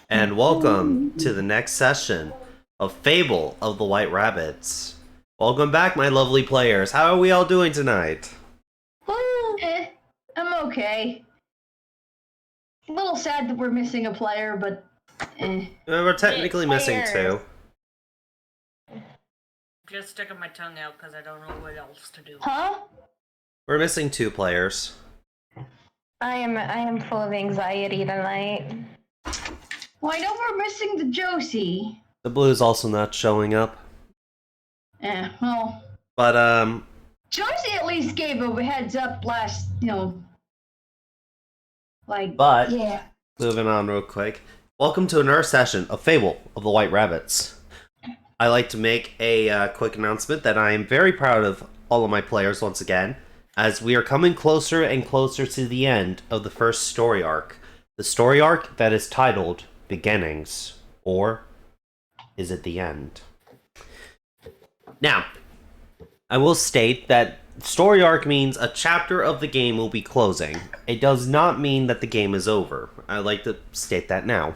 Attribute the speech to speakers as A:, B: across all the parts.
A: and welcome to the next session of Fable of the White Rabbits. Welcome back, my lovely players. How are we all doing tonight?
B: I'm okay. A little sad that we're missing a player, but
A: We're technically missing two.
C: Just sticking my tongue out because I don't know what else to do.
B: Huh?
A: We're missing two players.
D: I am full of anxiety tonight.
B: Well, I know we're missing the Josie.
A: The Blue's also not showing up.
B: Well.
A: But,
B: Josie at least gave a heads up last,
A: But,
B: yeah.
A: moving on real quick. Welcome to another session of Fable of the White Rabbits. I'd like to make a quick announcement that I am very proud of all of my players once again, as we are coming closer and closer to the end of the first story arc. The story arc that is titled Beginnings, or is it the end? Now, I will state that story arc means a chapter of the game will be closing. It does not mean that the game is over. I'd like to state that now.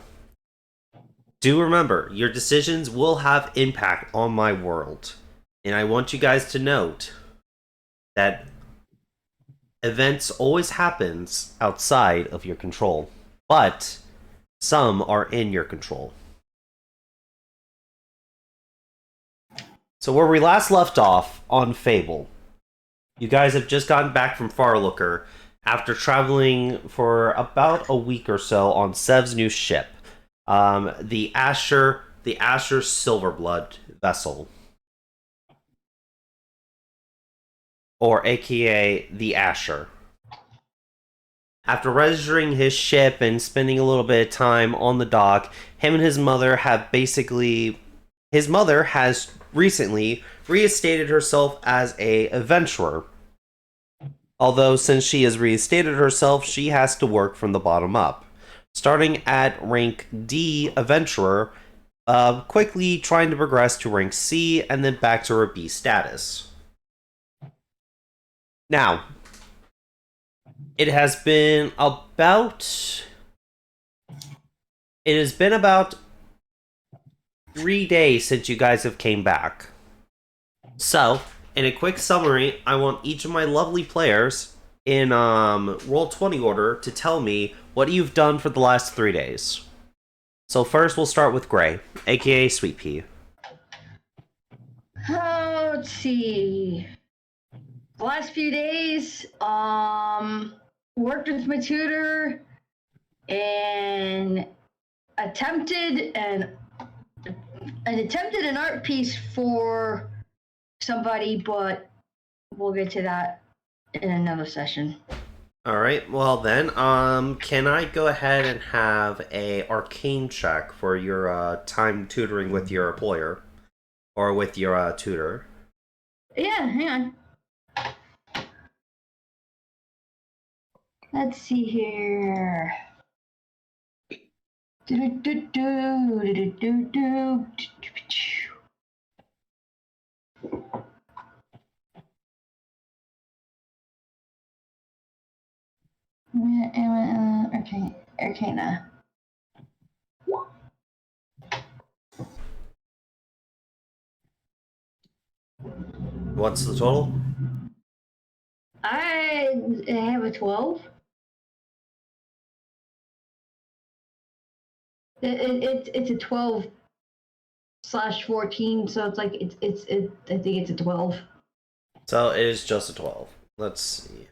A: Do remember, your decisions will have impact on my world. And I want you guys to note that events always happens outside of your control, but some are in your control. So where we last left off on Fable, you guys have just gotten back from Farlooker after traveling for about a week or so on Sev's new ship, the Asher Silverblood vessel, or aka the Asher. After registering his ship and spending a little bit of time on the dock, him and his mother have basically... His mother has recently reinstated herself as a adventurer. Although, since she has reinstated herself, she has to work from the bottom up. Starting at rank D adventurer, quickly trying to progress to rank C, and then back to her B status. Now, it has been about 3 days since you guys have came back. So, in a quick summary, I want each of my lovely players in Roll20 order to tell me what you've done for the last 3 days. So first we'll start with Gray, aka Sweet Pea.
B: Let's see. The last few days, worked with my tutor and attempted an art piece for somebody, but we'll get to that in another session.
A: Alright, well then, can I go ahead and have a arcane check for your time tutoring with your employer? Or with your tutor?
B: Yeah, hang on. Let's see here. Arcana.
A: What's the total?
B: I have a 12. It's a 12/14, so it's like it's I think it's a 12.
A: So it is just a 12. Let's see.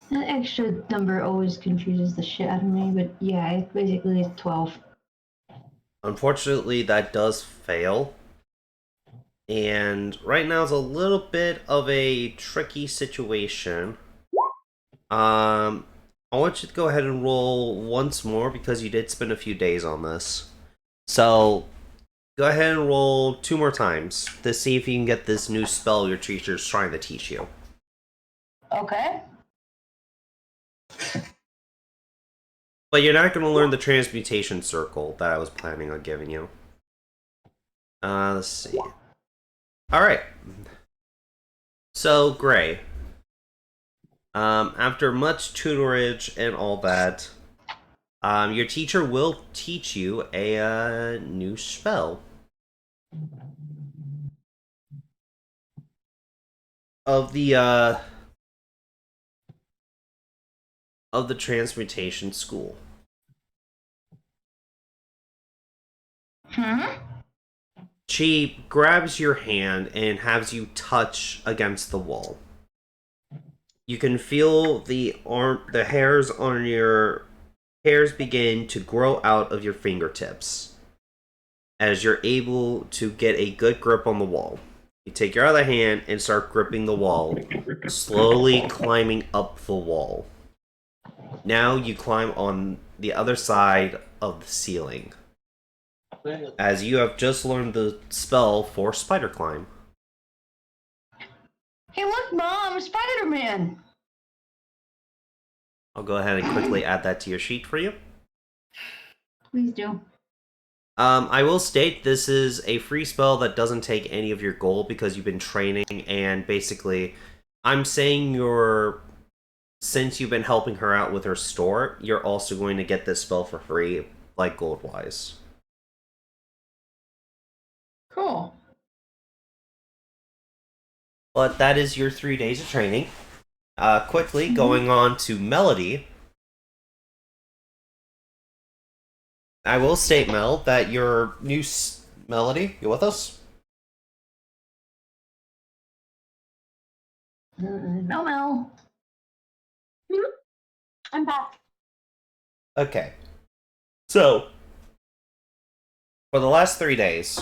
B: That extra number always confuses the shit out of me, but yeah, it's basically it's 12.
A: Unfortunately, that does fail. And right now is a little bit of a tricky situation. I want you to go ahead and roll once more because you did spend a few days on this. So, go ahead and roll 2 more times to see if you can get this new spell your teacher's trying to teach you.
B: Okay.
A: But you're not going to learn the transmutation circle that I was planning on giving you. Let's see. Alright. So, Gray. After much tutorage and all that, Your teacher will teach you a new spell of the transmutation school. She grabs your hand and has you touch against the wall. You can feel the hairs on your hairs begin to grow out of your fingertips as you're able to get a good grip on the wall. You take your other hand and start gripping the wall, slowly climbing up the wall. Now you climb on the other side of the ceiling, as you have just learned the spell for Spider Climb.
B: Hey, look, Mom, Spider-Man.
A: I'll go ahead and quickly add that to your sheet for you.
B: Please do.
A: I will state this is a free spell that doesn't take any of your gold because you've been training, and basically, I'm saying since you've been helping her out with her store, you're also going to get this spell for free, like gold-wise.
B: Cool.
A: But that is your 3 days of training. Quickly, going on to Melody. I will state, Mel, that your new Melody, you with us?
B: No, Mel.
D: I'm back.
A: Okay. So, for the last 3 days,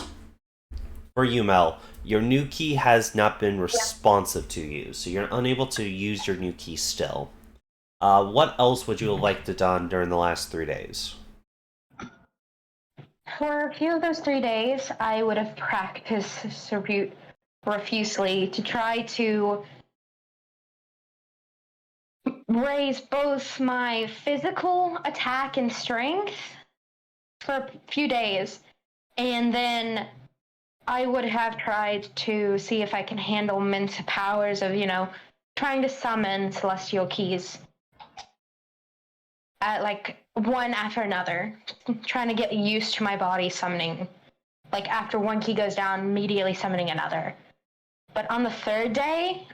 A: for you, Mel, your new key has not been responsive to you, so you're unable to use your new key still. What else would you have liked to done during the last 3 days?
D: For a few of those 3 days, I would have practiced profusely to try to raise both my physical attack and strength for a few days, and then I would have tried to see if I can handle mental powers of, trying to summon celestial keys at one after another, trying to get used to my body summoning. Like after one key goes down, immediately summoning another. But on the 3rd day,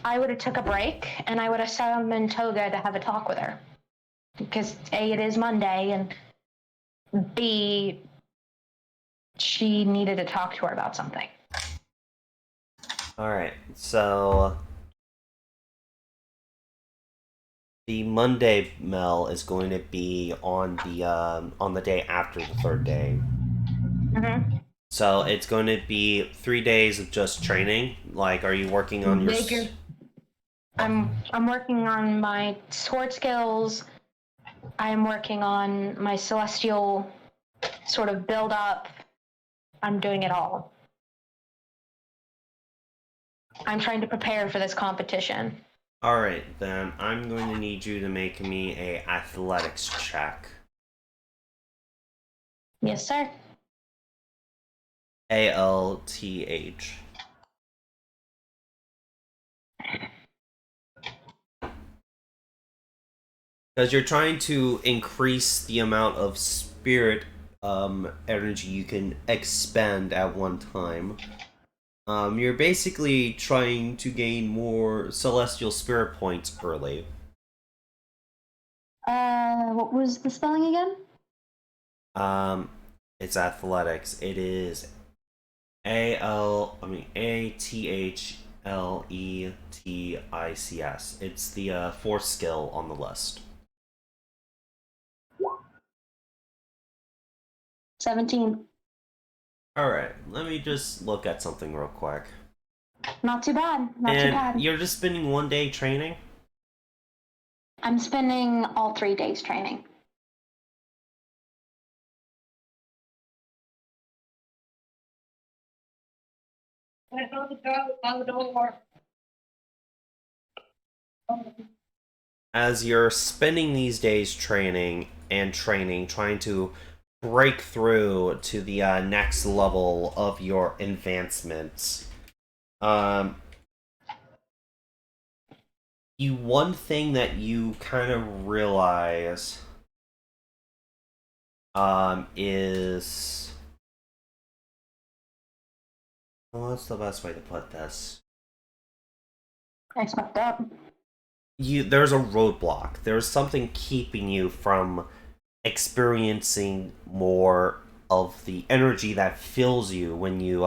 D: I would have took a break and I would have summoned Toga to have a talk with her. Because A, it is Monday, and B, she needed to talk to her about something.
A: Alright, so the Monday, Mel, is going to be on the day after the 3rd day.
D: Mm-hmm.
A: So it's going to be 3 days of just training. Like, are you working on your?
D: I'm working on my sword skills. I'm working on my celestial sort of build up. I'm doing it all. I'm trying to prepare for this competition.
A: Alright, then I'm going to need you to make me a athletics check.
D: Yes, sir.
A: ALTH. Because you're trying to increase the amount of spirit energy you can expend at one time. You're basically trying to gain more celestial spirit points early.
B: What was the spelling again?
A: It's athletics. It is ATHLETICS. It's the 4th skill on the list.
B: 17.
A: Alright, let me just look at something real quick.
D: Not too bad. Not too
A: And
D: bad.
A: you're just spending 1 day training?
D: I'm spending all 3 days training.
A: As you're spending these days training, trying to break through to the next level of your advancements, one thing that you kind of realize is, what's the best way to put this?
D: I fucked up.
A: There's a roadblock. There's something keeping you from experiencing more of the energy that fills you when you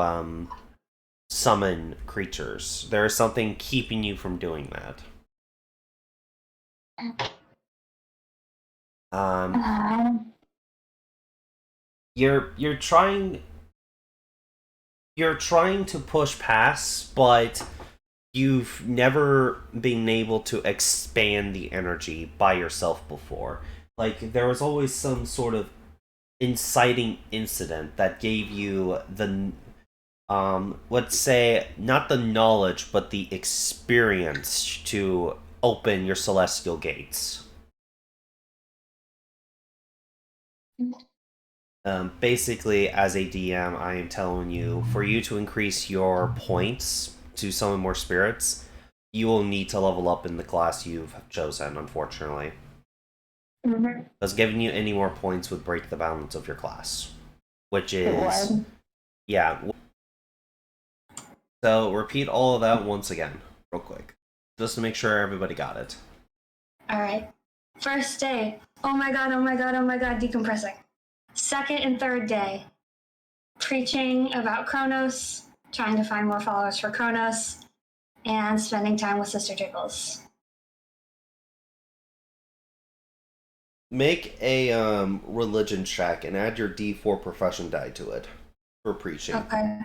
A: summon creatures. There is something keeping you from doing that. You're trying to push past, but you've never been able to expand the energy by yourself before. Like, there was always some sort of inciting incident that gave you the let's say not the knowledge but the experience to open your celestial gates. Basically, as a DM, I am telling you, for you to increase your points to summon more spirits, you will need to level up in the class you've chosen, unfortunately. Because giving you any more points would break the balance of your class. Which is... yeah. So, repeat all of that once again, real quick. Just to make sure everybody got it.
E: Alright. First day. Oh my god, oh my god, oh my god, decompressing. Second and third day. Preaching about Kronos, trying to find more followers for Kronos, and spending time with Sister Jiggles.
A: Make a religion check and add your D4 profession die to it for preaching.
E: Okay.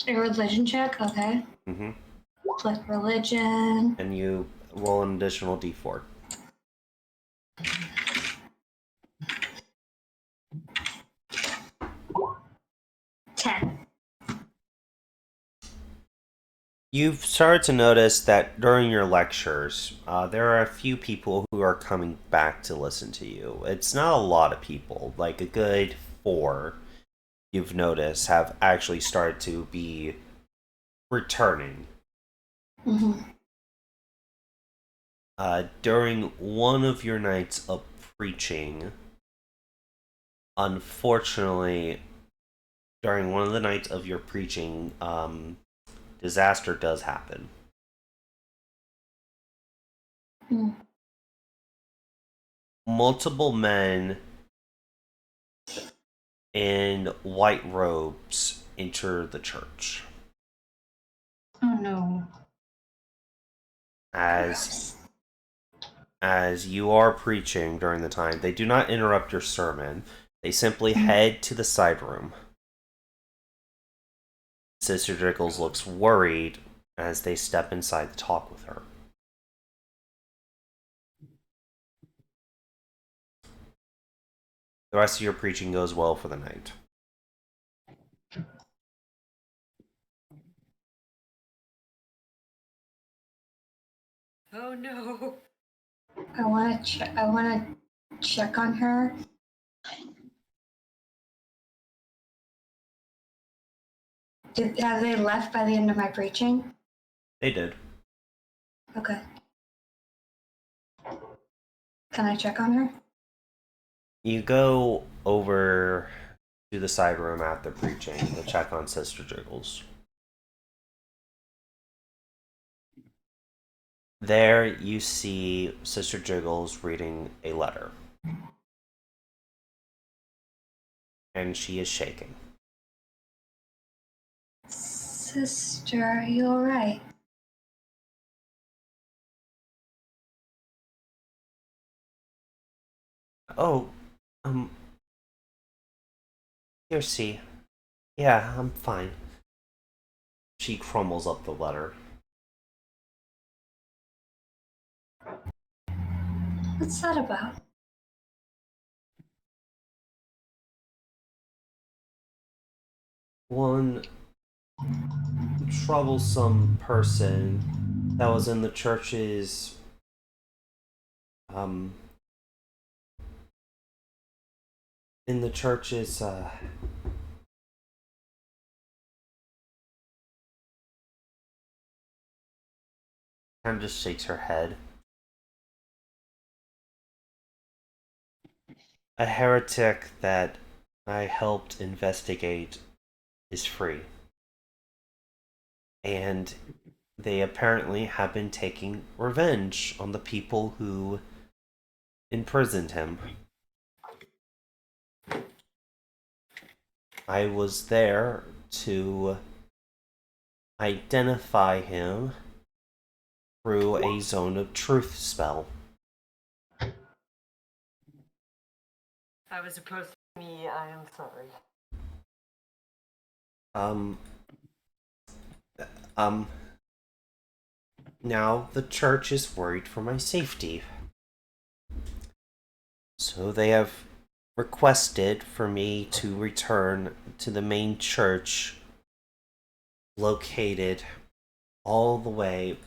E: A religion check? Okay.
A: Mm-hmm.
E: Click religion.
A: And you roll an additional D4. You've started to notice that during your lectures, there are a few people who are coming back to listen to you. It's not a lot of people, like a good 4, you've noticed, have actually started to be returning.
E: Mm-hmm.
A: During one of your nights of preaching, unfortunately, during one of the nights of your preaching, disaster does happen. Multiple men in white robes enter the church.
B: Oh no.
A: As you are preaching during the time, they do not interrupt your sermon. They simply head to the side room. Sister Jiggles looks worried as they step inside to talk with her. The rest of your preaching goes well for the night.
C: Oh no.
E: I want to check on her. Have they left by the end of my preaching?
A: They did.
E: Okay. Can I check on her?
A: You go over to the side room after preaching to check on Sister Jiggles. There you see Sister Jiggles reading a letter. And she is shaking.
E: Sister, are you alright?
A: Oh, here, see. Yeah, I'm fine. She crumbles up the letter.
E: What's that about?
A: One troublesome person that was in the church's in the church's kind of just shakes her head. A heretic that I helped investigate is free. And they apparently have been taking revenge on the people who imprisoned him. I was there to identify him through a Zone of Truth spell.
C: I was supposed to be. I am sorry.
A: Now the church is worried for my safety. So they have requested for me to return to the main church located all the way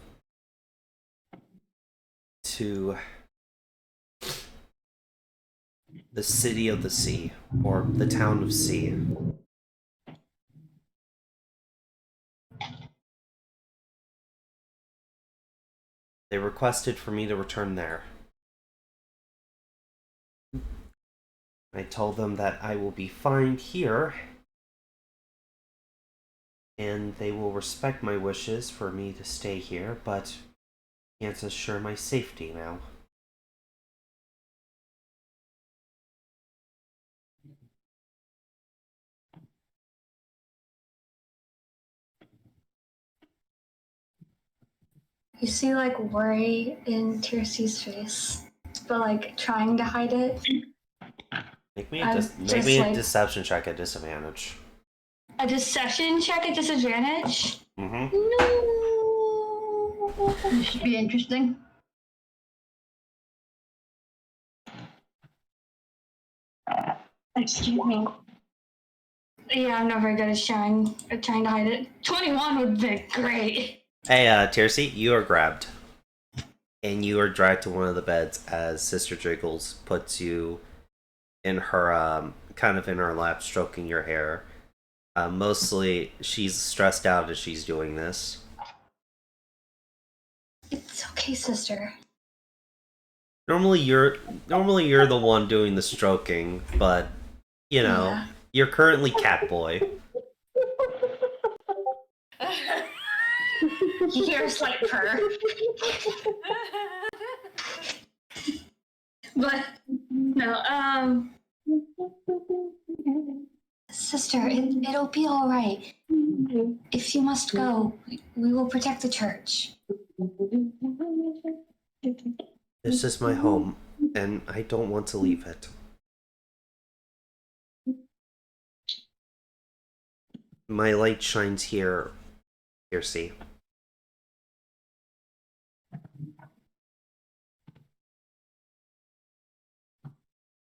A: to the City of the Sea, or the Town of Sea. They requested for me to return there. I told them that I will be fine here, and they will respect my wishes for me to stay here, but can't assure my safety now.
E: You see, like, worry in Tirsi's face, but, like, trying to hide it.
A: Make me a deception check at disadvantage.
E: A deception check at disadvantage?
A: Mm-hmm.
E: No!
B: This should be interesting.
E: Excuse me. Yeah, I'm not very good at trying to hide it. 21 would be great.
A: Hey, Tirsi, you are grabbed. And you are dragged to one of the beds as Sister Jiggles puts you in her, kind of in her lap, stroking your hair. Mostly, she's stressed out as she's doing this.
E: It's okay, sister.
A: Normally you're the one doing the stroking, but, you know,
E: Yeah.
A: you're currently Catboy.
E: You hear a slight purr. But, no, sister, it'll be all right. If you must go, we will protect the church.
A: This is my home, and I don't want to leave it. My light shines here, Tirsi.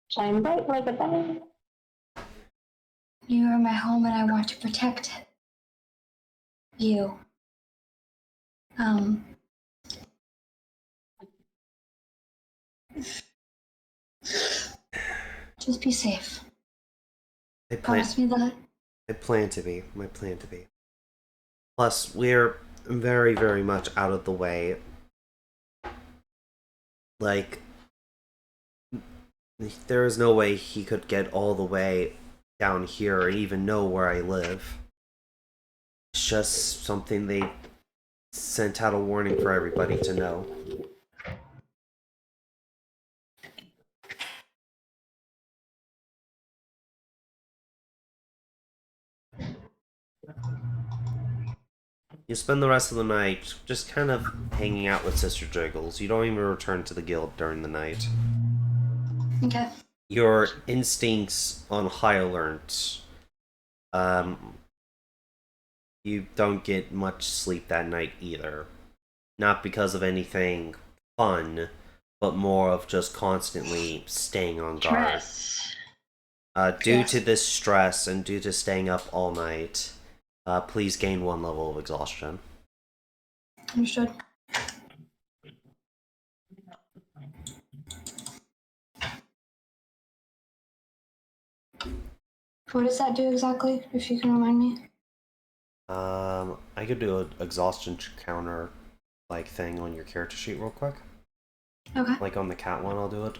D: Shine bright like a diamond.
E: You are my home and I want to protect it. You. Just be safe. Promise me that.
A: I plan to be. My plan to be. Plus, we're very, very much out of the way. Like, there is no way he could get all the way down here or even know where I live. It's just something they sent out a warning for everybody to know. You spend the rest of the night just kind of hanging out with Sister Jiggles. You don't even return to the guild during the night.
E: Okay.
A: Your instincts on high alert. You don't get much sleep that night either. Not because of anything fun, but more of just constantly staying on guard.
B: Stress.
A: Due to this stress and due to staying up all night, please gain 1 level of exhaustion.
E: Understood. What does that do exactly, if you can remind me?
A: I could do an exhaustion counter like thing on your character sheet real quick.
E: Okay.
A: Like on the cat one, I'll do it.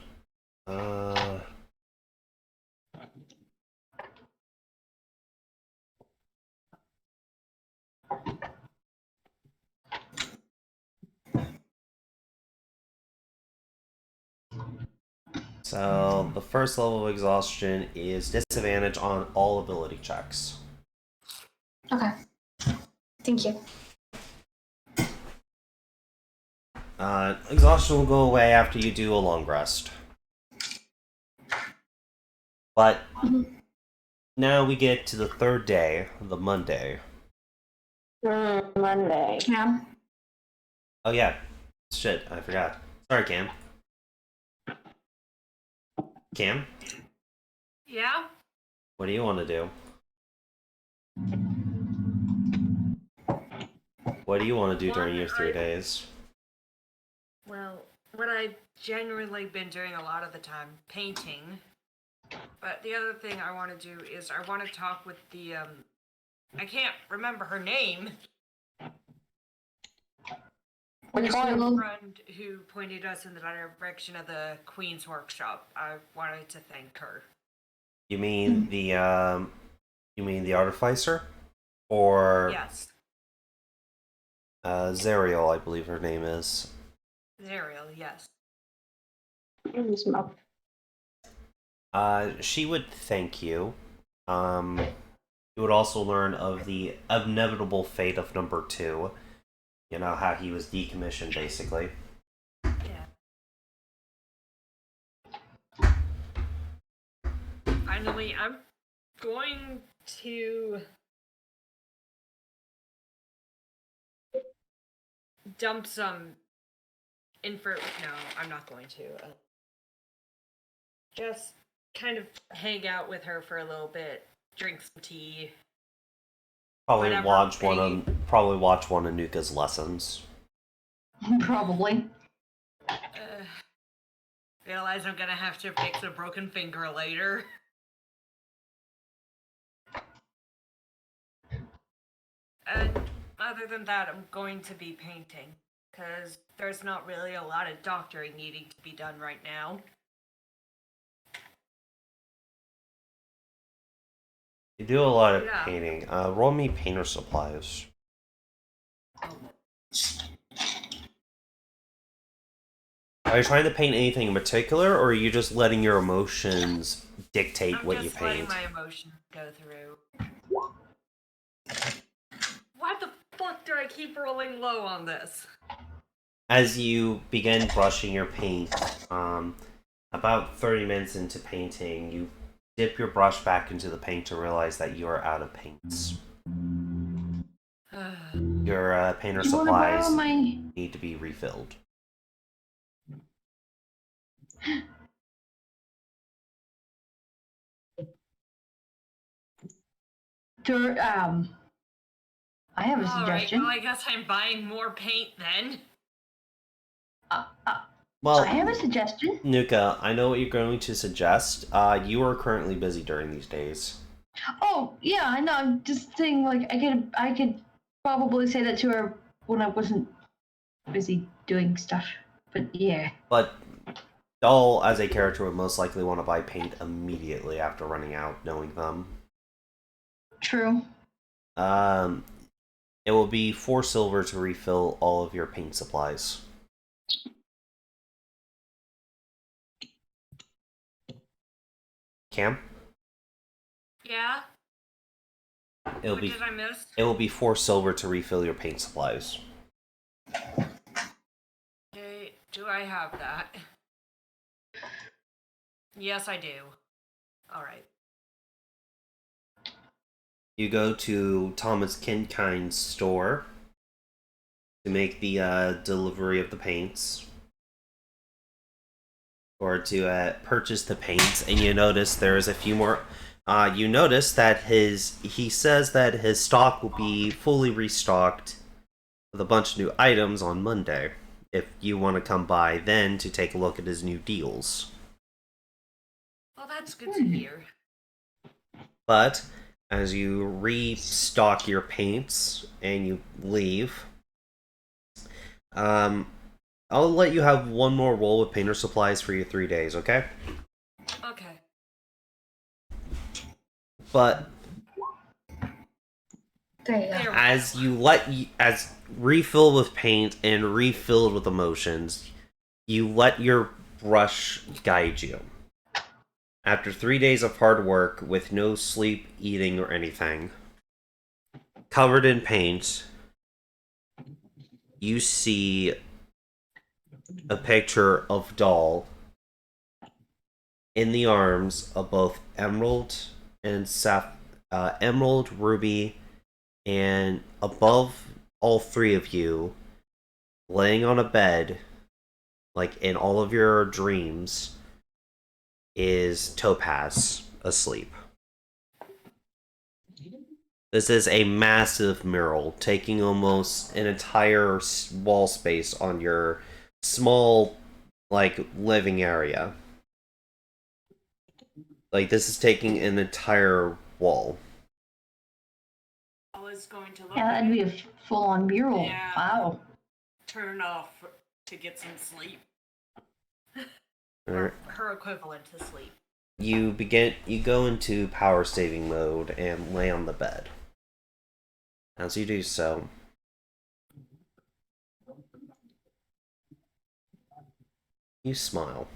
A: So the first level of exhaustion is disadvantage on all ability checks.
E: Okay. Thank you.
A: Exhaustion will go away after you do a long rest. But now we get to the third day, the Monday.
D: Monday.
E: Yeah.
A: Oh yeah, shit, I forgot. Sorry, Cam. Cam,
C: Yeah?
A: what do you want to do? What do you want to do during your 3 days?
C: Well, what I've genuinely been doing a lot of the time, painting. But the other thing I want to do is I want to talk with the, I can't remember her name.
D: Which
C: The
D: one?
C: friend who pointed us in the direction of the Queen's workshop. I wanted to thank her.
A: You mean the artificer? Or
C: Yes,
A: Zariel, I believe her name is.
C: Zariel, yes.
A: She would thank you. You would also learn of the inevitable fate of number 2. You know, how he was decommissioned, basically.
C: Yeah. Finally, I'm going to dump some info. No, I'm not going to. Just kind of hang out with her for a little bit, drink some tea.
A: Probably
C: Whatever
A: watch
C: they-
A: one of Nuka's lessons.
B: Probably.
C: Realize I'm gonna have to fix a broken finger later. And other than that, I'm going to be painting. Because there's not really a lot of doctoring needing to be done right now.
A: You do a lot of
C: Yeah.
A: painting. Roll me painter supplies. Are you trying to paint anything in particular, or are you just letting your emotions dictate
C: I'm
A: what you
C: just letting
A: paint?
C: my emotions go through. Why the fuck do I keep rolling low on this?
A: As you begin brushing your paint, about 30 minutes into painting, you dip your brush back into the paint to realize that you are out of paints. Your painter
B: You wanna borrow
A: supplies
B: my...
A: need to be refilled.
B: I have a
C: Alright,
B: suggestion.
C: well I guess I'm buying more paint then.
A: Well,
B: I have a suggestion.
A: Nuka, I know what you're going to suggest. You are currently busy during these days.
B: Oh yeah, I know. I'm just saying, like, I could probably say that to her when I wasn't busy doing stuff. But yeah.
A: But Doll, as a character, would most likely want to buy paint immediately after running out, knowing them.
B: True.
A: It will be 4 silver to refill all of your paint supplies. Cam?
C: Yeah?
A: It'll
C: What
A: be
C: did I miss?
A: it will be 4 silver to refill your paint supplies.
C: Okay, do I have that? Yes, I do. Alright.
A: You go to Thomas Kinkind's store to make the delivery of the paints. Or to purchase the paints, and you notice there's a few more. You notice that he says that his stock will be fully restocked with a bunch of new items on Monday. If you want to come by then to take a look at his new deals.
C: Well, that's good to hear.
A: But as you restock your paints and you leave, I'll let you have one more roll with painter supplies for your 3 days, okay?
C: Okay.
A: But
E: There you go.
C: There we
A: as
C: go.
A: as refill with paint and refilled with emotions, you let your brush guide you. After 3 days of hard work with no sleep, eating, or anything, covered in paint, you see a picture of Doll in the arms of both Emerald and Emerald, Ruby, and above all three of you, laying on a bed, like in all of your dreams, is Topaz asleep. This is a massive mural, taking almost an entire wall space on your small, like, living area. Like, this is taking an entire wall.
C: I was going to look
B: Yeah,
C: at
B: that'd be
C: it,
B: a full-on mural.
C: Yeah.
B: Wow.
C: turn off to get some sleep.
A: Alright.
C: Or her equivalent to sleep.
A: You go into power saving mode and lay on the bed. As you do so, you smile.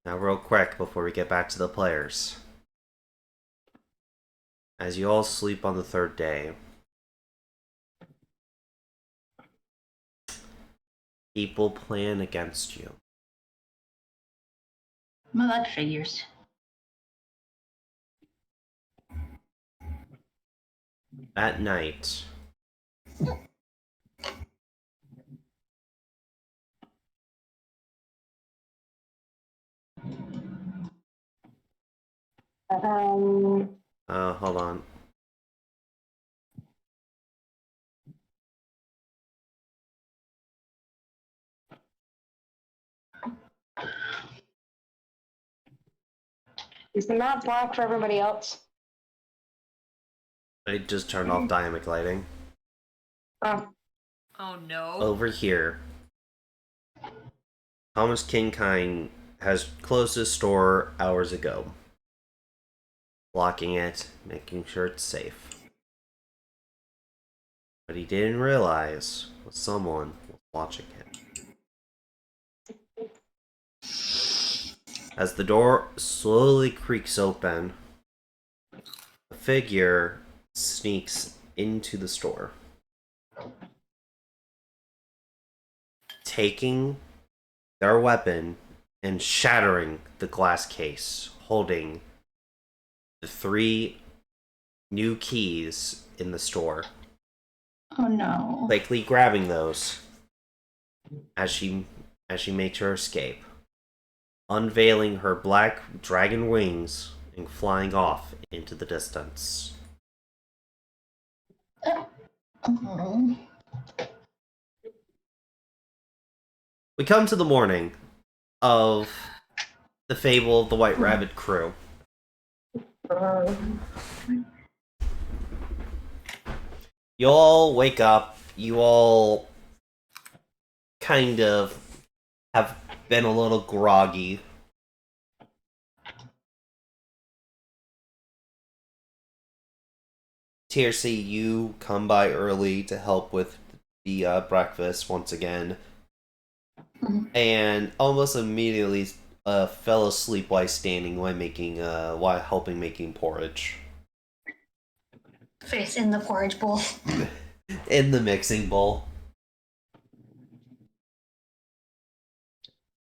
A: Now, real quick before we get back to the players. As you all sleep on the third day, people plan against you.
B: Well, that figures.
A: At night, hold on.
D: Is the map black for everybody else?
A: I just turned off dynamic lighting.
D: Oh.
C: Oh no.
A: Over here, Thomas Kingkind has closed his store hours ago, locking it, making sure it's safe. But he didn't realize someone was watching him. As the door slowly creaks open, a figure sneaks into the store, taking their weapon and shattering the glass case, holding the 3 new keys in the store.
B: Oh no.
A: Quickly grabbing those as she makes her escape, unveiling her black dragon wings and flying off into the distance.
B: Oh.
A: We come to the morning of the Fable of the White Rabbit crew. You all wake up, you all kind of have been a little groggy. TRC, you come by early to help with the breakfast once again, and almost immediately fell asleep while standing while helping making porridge.
E: Face in the porridge bowl.
A: In the mixing bowl.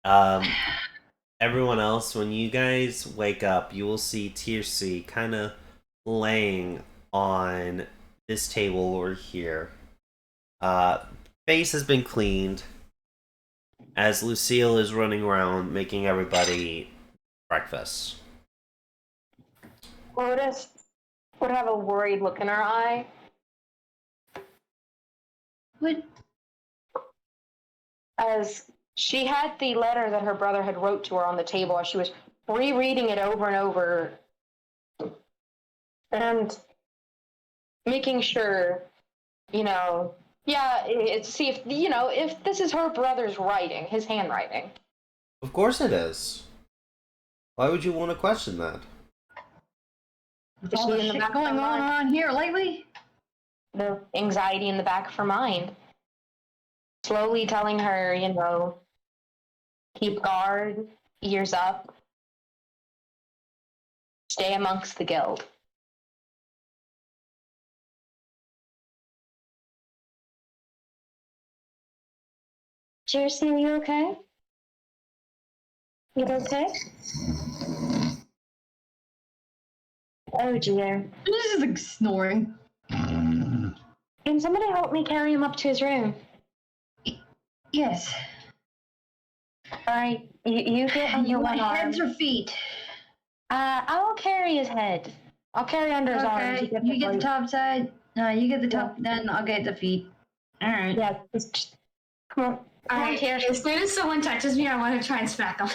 A: Everyone else, when you guys wake up, you will see TRC kind of laying on this table over here. Face has been cleaned, as Lucille is running around making everybody breakfast.
D: Lotus would have a worried look in her eye.
B: What?
D: As She had the letter that her brother had wrote to her on the table as she was rereading it over and over and making sure, see if, if this is her brother's writing, his handwriting.
A: Of course it is. Why would you want to question that?
B: With all the shit going on here lately?
D: The anxiety in the back of her mind. Slowly telling her, keep guard, ears up, stay amongst the guild. Jersey, are you okay? You okay? Oh dear.
B: This is like snoring.
D: Can somebody help me carry him up to his room?
B: Yes.
D: Alright, you get under
B: You
D: one
B: want
D: arm.
B: heads or feet?
D: I'll carry his head. I'll carry under his arms.
B: Okay, you get the top side. No, you get the top, then I'll get the feet. Alright.
D: Yeah, just come on. Come on, Tier.
E: As soon as someone touches me, I want to try and smack them.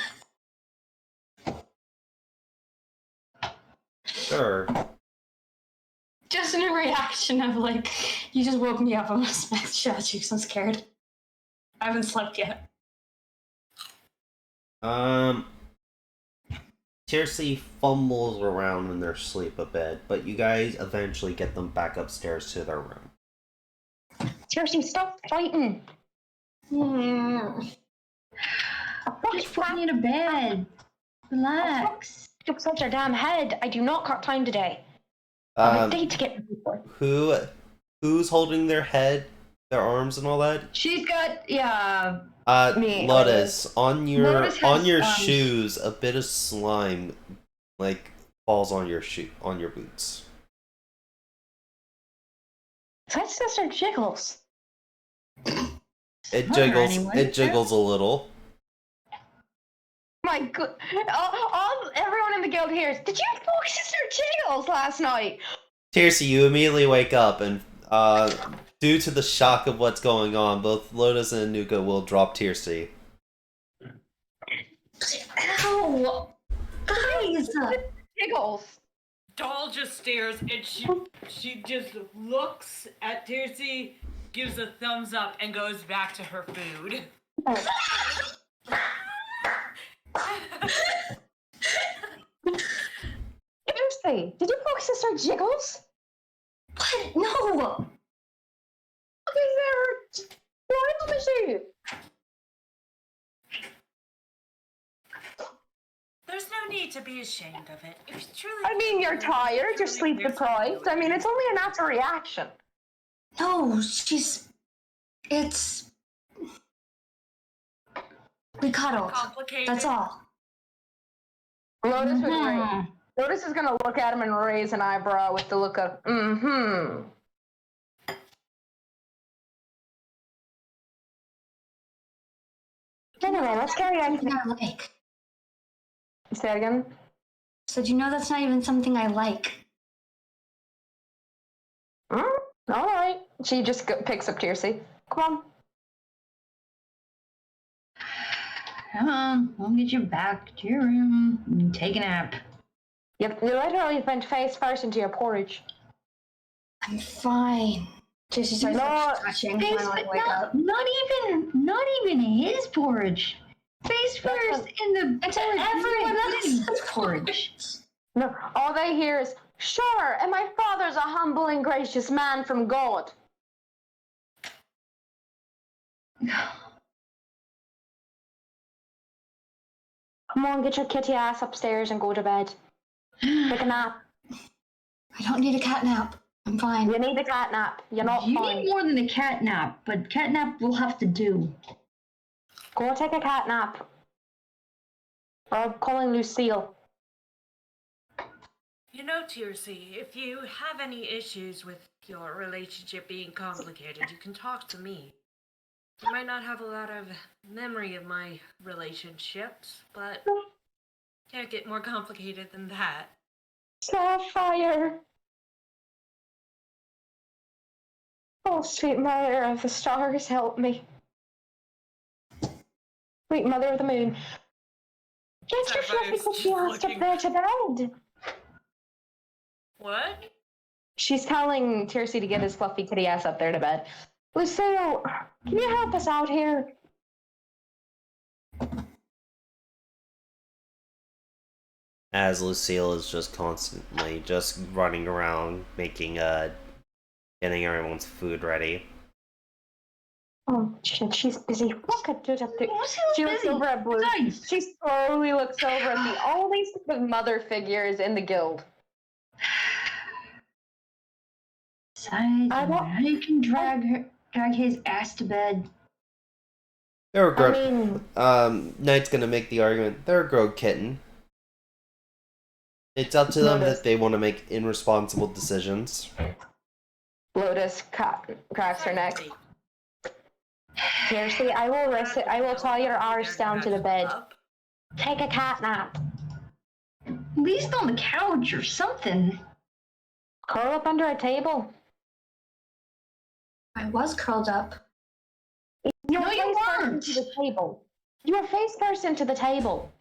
A: Sure.
E: Just in a reaction of you just woke me up. I'm gonna smack the shit out of you because I'm scared. I haven't slept yet.
A: Tearsey fumbles around in their sleep a bit, but you guys eventually get them back upstairs to their room.
D: Tearsey, stop fighting.
B: Just putting you to bed. Relax.
D: Took such a damn head. I do not got time today. I have a date to get before.
A: Who's holding their head, their arms, and all that?
B: She's got,
D: Me.
A: Lotus, on your
B: Lotus has,
A: shoes, a bit of slime falls on your boots.
D: That's Sister Jiggles.
A: It
B: Not
A: jiggles.
B: anyone.
A: It jiggles a little.
D: My good, everyone in the guild hears. Did you fuck Sister Jiggles last night?
A: Tearsey, you immediately wake up, and due to the shock of what's going on, both Lotus and Nuka will drop Tearsey.
E: Ow! Guys!
D: Jiggles.
C: Doll just stares and she just looks at Tearsey, gives a thumbs up, and goes back to her food.
D: Seriously, did you fuck Sister Jiggles?
E: What? No!
D: What is there? Why not she?
C: There's no need to be ashamed of it. If you truly
D: I mean, you're tired, you're
C: truly
D: sleep
C: there's
D: deprived. I mean, it's only a natural reaction.
E: No, we cuddled.
C: complicated.
E: That's all.
D: Lotus would raise. Lotus is gonna look at him and raise an eyebrow with the look of, Anyway, let's carry on.
E: Something I like.
D: Say that again?
E: So that's not even something I like.
D: Alright. She just picks up Tearsey. Come on.
B: Come on, we'll get you back to your room and take a nap.
D: You literally went face first into your porridge.
E: I'm fine. Just starts touching when I wake up.
B: Not even his porridge. Face first in the porridge.
E: Everyone else's
B: porridge.
D: No, all they hear is, sure, and my father's a humble and gracious man from God. Come on, get your kitty ass upstairs and go to bed. Take a nap.
E: I don't need a cat nap. I'm fine.
D: You need a cat nap. You're not
B: You
D: fine.
B: need more than a cat nap, but cat nap will have to do.
D: Go take a cat nap. Or I'm calling Lucille.
C: You know, Tearsey, if you have any issues with your relationship being complicated, you can talk to me. I might not have a lot of memory of my relationships, but can't get more complicated than that.
D: Sapphire. Oh, sweet mother of the stars, help me. Sweet mother of the moon. Get your
C: Sorry,
D: fluffy
C: just
D: cookie ass up
C: looking.
D: there to bed.
C: What?
D: She's telling Tiercy to get his fluffy kitty ass up there to bed. Lucille, can you help us out here?
A: As Lucille is just constantly just running around making getting everyone's food ready.
D: Oh shit, she's busy. Look at her up there.
B: Lucille's
D: She looks
B: busy.
D: over at Blue.
B: Nice.
D: She slowly looks over at the only sort of mother figures in the guild.
B: Besides,
D: I want-
B: I can drag his ass to bed.
A: They're a
D: I mean,
A: Knight's gonna make the argument. They're a grog kitten. It's up to them
D: Lotus.
A: that they want to make irresponsible decisions.
D: Lotus cracks her neck. Seriously, I will risk it. I will tie your arse down to the bed. Take a cat nap.
B: At least on the couch or something.
D: Curl up under a table.
E: I was curled up.
D: Your
B: No, you
D: face first
B: weren't.
D: into the table. Your face first into the table.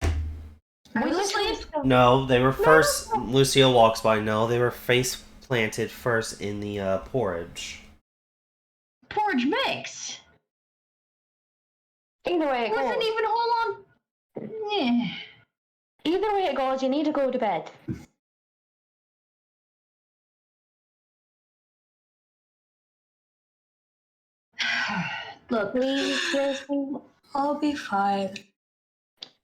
E: I
D: We
E: was
D: literally
E: asleep.
A: No, they were first. Lucille walks by. No, they were face planted first in the porridge.
B: Porridge mix.
D: Either way it
B: Wasn't
D: goes.
B: even hold on. Yeah.
D: Either way it goes, you need to go to bed.
B: Look,
D: Please, Tiercy.
E: I'll be fine.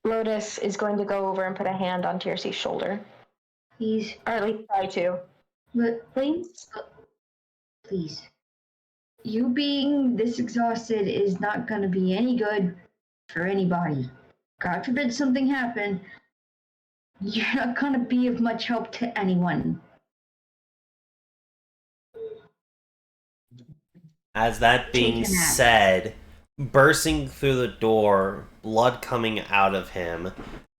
D: Lotus is going to go over and put a hand on Tiercy's shoulder.
B: please,
D: Or at least try to.
B: look,
D: Please?
B: please. You being this exhausted is not going to be any good for anybody. God forbid something happen. You're not going to be of much help to anyone.
A: As that being
B: Take a nap.
A: said, bursting through the door, blood coming out of him,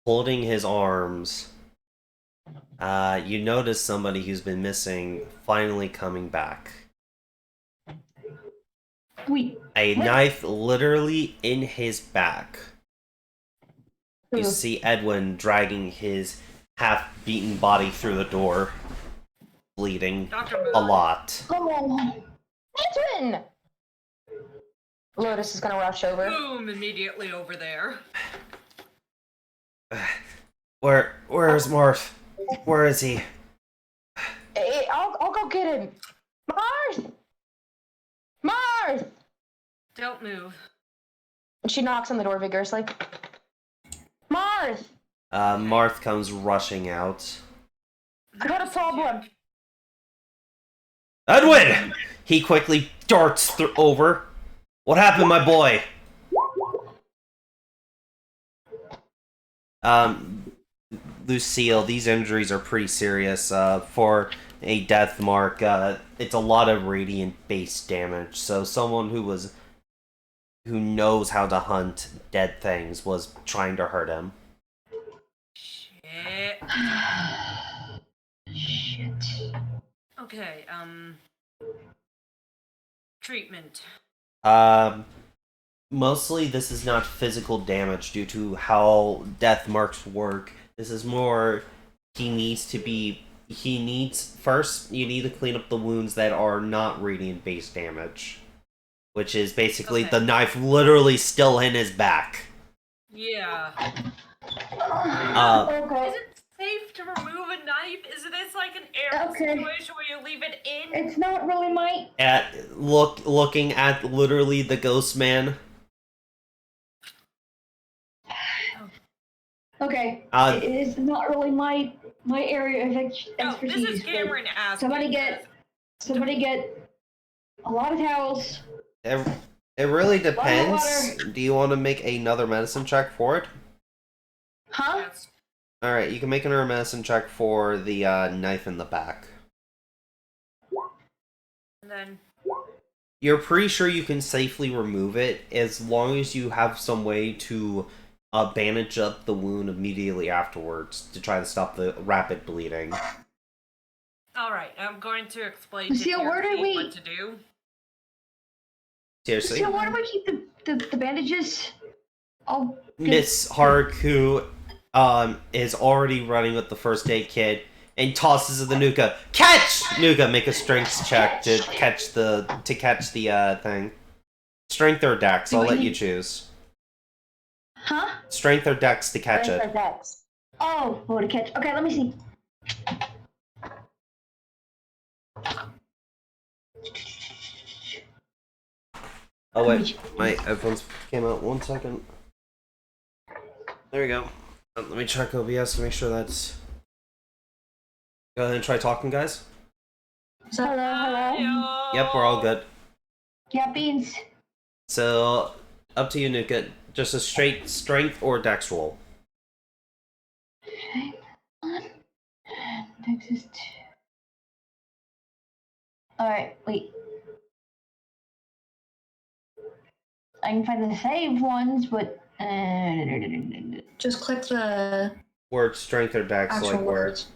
A: holding his arms, you notice somebody who's been missing finally coming back.
B: Wait,
A: A
B: What?
A: knife literally in his back. You
D: Who?
A: see Edwin dragging his half-beaten body through the door, bleeding
C: Dr.
A: a lot.
B: oh,
D: Edwin! Lotus is going to rush over.
C: Boom! Immediately over there.
A: Where's Marth? Where is he?
D: I'll go get him. Marth! Marth!
C: Don't move.
D: She knocks on the door vigorously. Marth!
A: Marth comes rushing out.
D: I got a problem.
A: Edwin! He quickly darts over. What happened, my boy? Lucille, these injuries are pretty serious. For a death mark, it's a lot of radiant base damage. So someone who knows how to hunt dead things was trying to hurt him.
C: Shit.
B: shit.
C: Okay, treatment.
A: Mostly this is not physical damage due to how death marks work. This is more you need to clean up the wounds that are not radiant base damage. Which is basically
C: Okay.
A: the knife literally still in his back.
C: Yeah.
D: Okay.
C: Is it safe to remove a knife? Is this like an air
B: Okay.
C: situation where you leave it in?
B: It's not really my.
A: Looking at literally the ghost man.
B: Okay.
A: Uh,
B: it is not really my area of
C: No,
B: expertise.
C: this is
B: but
C: Cameron asking.
B: somebody get a lot of towels.
A: It really
B: Lot of
A: depends.
B: water.
A: Do you want to make another medicine check for it?
B: Huh?
C: Yes.
A: Alright, you can make another medicine check for the knife in the back.
C: And then
A: You're pretty sure you can safely remove it as long as you have some way to bandage up the wound immediately afterwards to try to stop the rapid bleeding.
C: alright, I'm going to explain to
B: Lucille, where do
C: Kate
B: we-
C: what to do.
A: Seriously?
B: So why do we keep the bandages I'll
A: Miss Haruku is already running with the first aid kit and tosses the Nuka. Catch! Nuka, make a strength check to catch the thing. Strength or dex, I'll let you choose.
B: Huh?
A: Strength or dex to catch it.
B: Oh, to catch. Okay, let me see.
A: Oh wait, my headphones came out. 1 second. There we go. Let me check OBS to make sure that's... Go ahead and try talking, guys.
D: Hello.
A: Yep, we're all good.
B: Yeah, beans.
A: So, up to you, Nuka. Just a straight strength or dex roll.
B: Hang on. Dex is 2. Alright, wait. I can find the save ones, but
E: Just click the
A: Word strength or dex,
E: actual
A: like
E: words.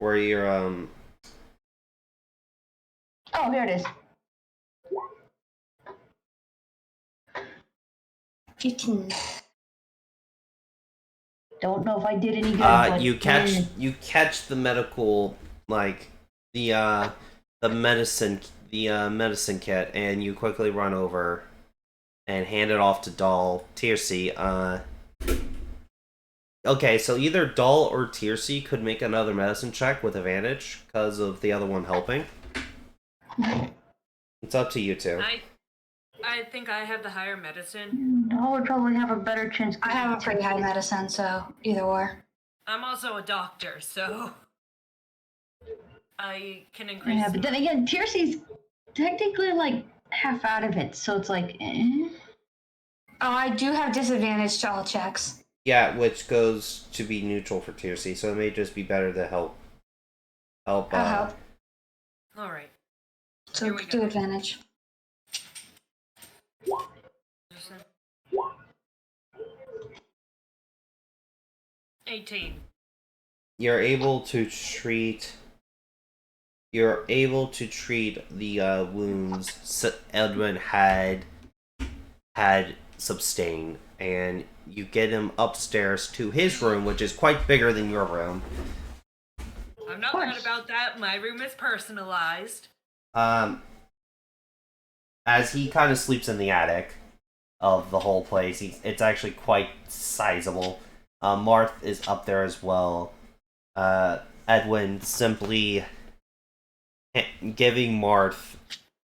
A: where you're
B: oh, here it is.
E: 15.
B: Don't know if I did any good. But
A: you catch the medical, like the medicine kit, and you quickly run over and hand it off to Doll. Tiercy, okay, so either Doll or Tiercy could make another medicine check with advantage because of the other one helping. It's up to you two.
C: I think I have the higher medicine.
B: I would probably have a better chance.
E: I have a pretty high medicine, so either or.
C: I'm also a doctor, so I can increase.
B: Yeah, but then again, Tiercy's technically like half out of it, so it's like.
E: Oh, I do have disadvantage to all checks.
A: Yeah, which goes to be neutral for Tiercy, so it may just be better to help.
E: I'll help.
C: All right.
E: So
C: Here we
E: do
C: go.
E: advantage.
C: 18.
A: You're able to treat the wounds Edwin had sustained, and you get him upstairs to his room, which is quite bigger than your room.
C: I'm not mad about that. My room is personalized.
A: As he kind of sleeps in the attic of the whole place, it's actually quite sizable. Marth is up there as well. Edwin simply giving Marth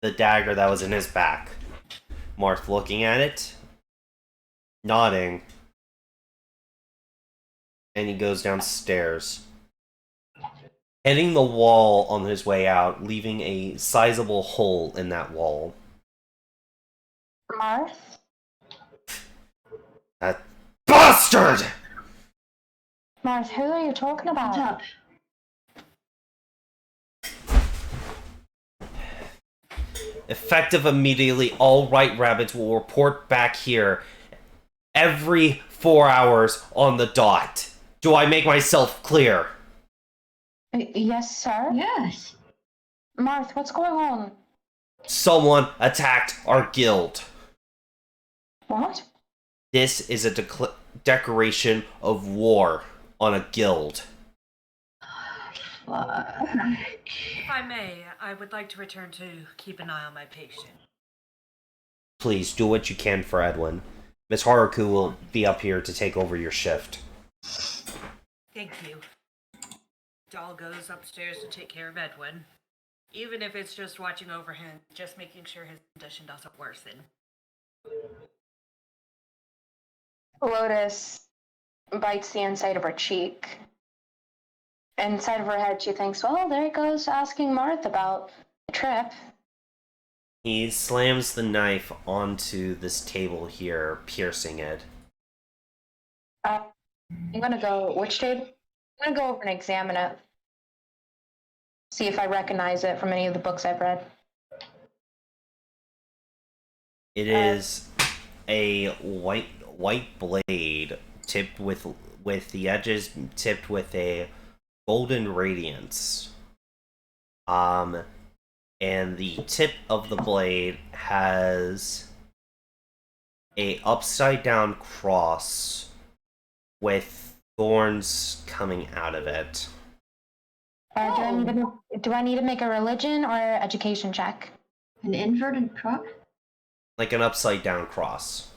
A: the dagger that was in his back. Marth looking at it, nodding, and he goes downstairs, hitting the wall on his way out, leaving a sizable hole in that wall.
D: Marth?
A: That bastard!
D: Marth, who are you talking about?
B: What's up?
A: Effective immediately, all White Rabbits will report back here every 4 hours on the dot. Do I make myself clear?
D: Yes, sir.
B: Yes.
D: Marth, what's going on?
A: Someone attacked our guild.
D: What?
A: This is a declaration of war on a guild.
C: If I may, I would like to return to keep an eye on my patient.
A: Please do what you can for Edwin. Miss Haruku will be up here to take over your shift.
C: Thank you. Doll goes upstairs to take care of Edwin. Even if it's just watching over him, just making sure his condition doesn't worsen.
D: Lotus bites the inside of her cheek. Inside of her head, she thinks, well, there he goes asking Marth about the trip.
A: He slams the knife onto this table here, piercing it.
D: I'm gonna go, which table? I'm gonna go over and examine it. See if I recognize it from any of the books I've read.
A: It is a white blade tipped with the edges tipped with a golden radiance. And the tip of the blade has a upside down cross with thorns coming out of it.
D: Do I need to make a religion or education check?
B: An inverted cross?
A: Like an upside down cross.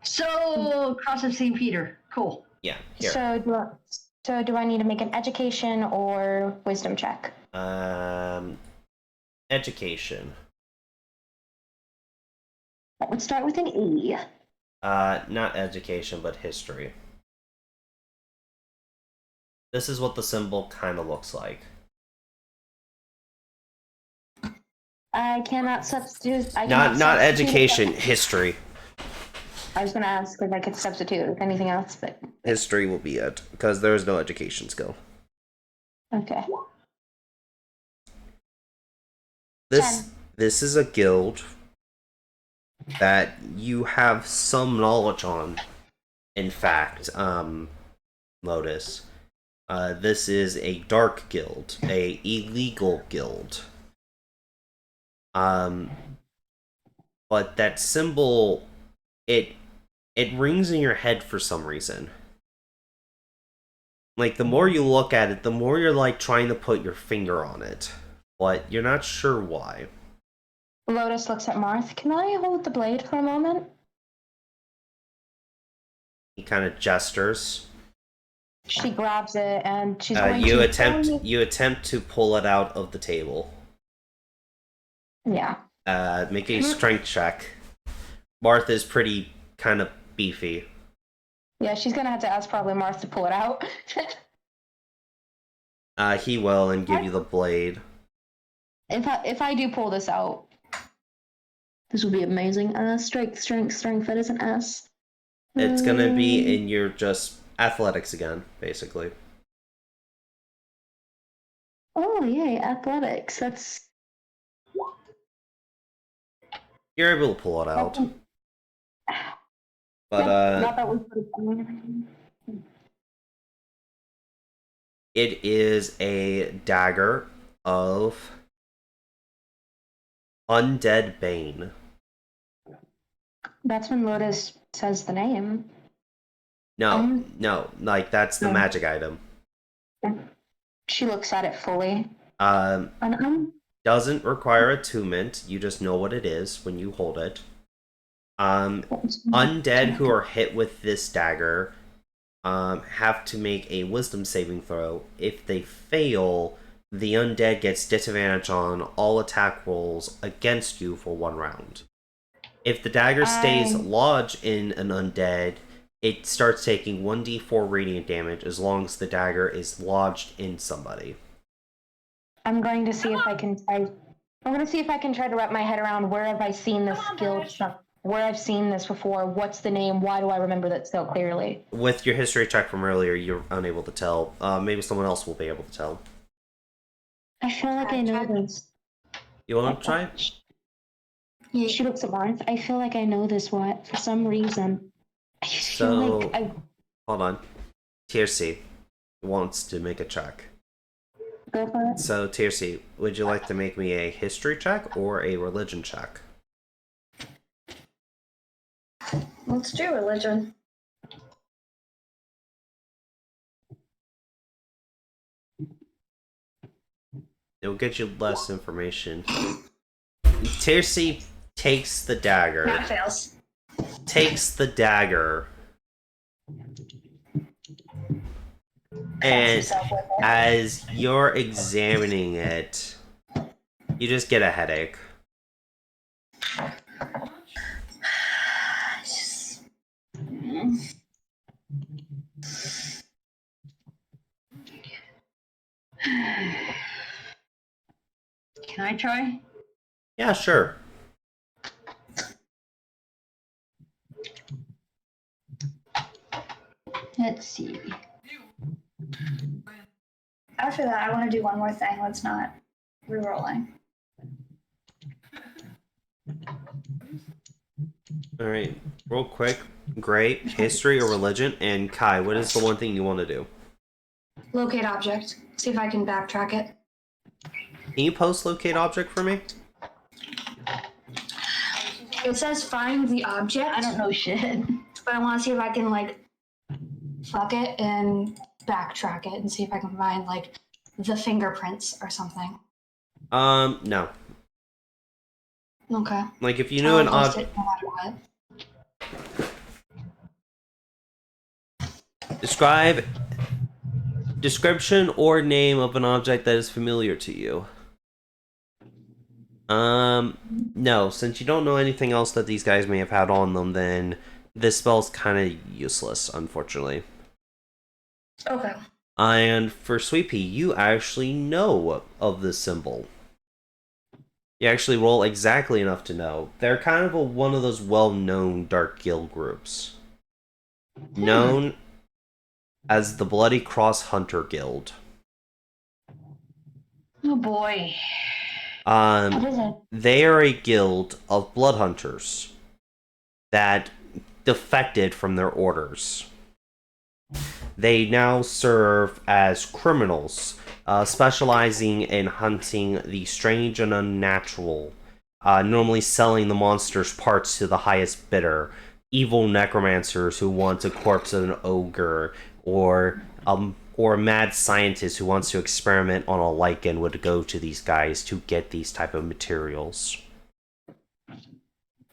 B: So, Cross of St. Peter. Cool.
A: Yeah, here.
D: So do I need to make an education or wisdom check?
A: Education.
D: That would start with an E.
A: Not education, but history. This is what the symbol kind of looks like.
D: I cannot substitute.
A: Not education, history.
D: I was going to ask if I could substitute with anything else, but
A: History will be it, because there is no education skill.
D: okay.
A: This is a guild that you have some knowledge on. In fact, Lotus. This is a dark guild, a illegal guild. But that symbol, it rings in your head for some reason. Like, the more you look at it, the more you're like trying to put your finger on it, but you're not sure why.
D: Lotus looks at Marth. Can I hold the blade for a moment?
A: He kind of gestures.
D: She grabs it and she's going
A: you
D: to...
A: You attempt to pull it out of the table.
D: Yeah.
A: Make a strength check. Martha's pretty kind of beefy.
D: Yeah, she's gonna have to ask probably Marth to pull it out.
A: He will and give you the blade.
D: If I do pull this out, this will be amazing. Strength. That is an S.
A: It's gonna be in your just athletics again, basically.
D: Oh yay, athletics. That's.
A: You're able to pull it out. But
D: Not that we put it on.
A: it is a dagger of Undead Bane.
D: That's when Lotus says the name.
A: No, like that's the magic item.
D: She looks at it fully.
A: Doesn't require attunement. You just know what it is when you hold it. Undead who are hit with this dagger have to make a wisdom saving throw. If they fail, the undead gets disadvantage on all attack rolls against you for 1 round. If the dagger stays lodged in an undead, it starts taking 1d4 radiant damage as long as the dagger is lodged in somebody.
D: I'm going to see if I can try. I'm going to see if I can try to wrap my head around where have I seen this skill stuff. Where I've seen this before, what's the name, why do I remember that so clearly?
A: With your history check from earlier, you're unable to tell. Maybe someone else will be able to tell.
D: I feel like I know this.
A: You want to try?
D: Yeah. She looks at Marth. I feel like I know this for some reason. I feel like I...
A: Hold on. Tiercy wants to make a check.
D: Go for it.
A: So, Tiercy, would you like to make me a history check or a religion check?
E: Let's do religion.
A: It'll get you less information. Tiercy takes the dagger.
E: That fails.
A: Takes the dagger. And as you're examining it, you just get a headache.
B: Can I try?
A: Yeah, sure.
B: Let's see.
E: After that, I want to do one more thing. Let's not re-rolling.
A: Alright, real quick. Great. History or religion? And Kai, what is the one thing you want to do?
E: Locate object. See if I can backtrack it.
A: Can you post locate object for me?
E: It says find the object.
B: I don't know shit.
E: But I want to see if I can, like, fuck it and backtrack it and see if I can find, like, the fingerprints or something.
A: No.
E: Okay.
A: Like, if you knew an object...
E: No matter what.
A: Description or name of an object that is familiar to you. No. Since you don't know anything else that these guys may have had on them, then this spell's kind of useless, unfortunately.
E: Okay.
A: And for Sweet Pea, you actually know of this symbol. You actually roll exactly enough to know. They're kind of one of those well-known Dark Guild groups. Known as the Bloody Cross Hunter Guild.
B: Oh boy.
D: What is it?
A: They are a guild of blood hunters that defected from their orders. They now serve as criminals, specializing in hunting the strange and unnatural, normally selling the monster's parts to the highest bidder, evil necromancers who want the corpse of an ogre, or a mad scientist who wants to experiment on a lichen would go to these guys to get these type of materials.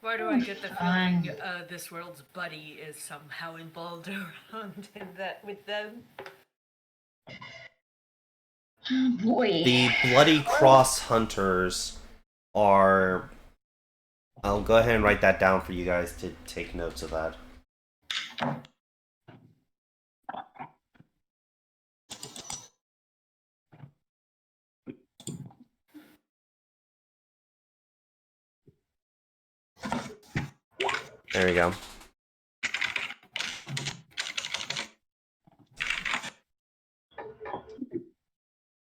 C: Why do I get the feeling this world's buddy is somehow involved around in that with them?
B: Oh boy.
A: The Bloody Cross Hunters are... I'll go ahead and write that down for you guys to take notes of that. There you go.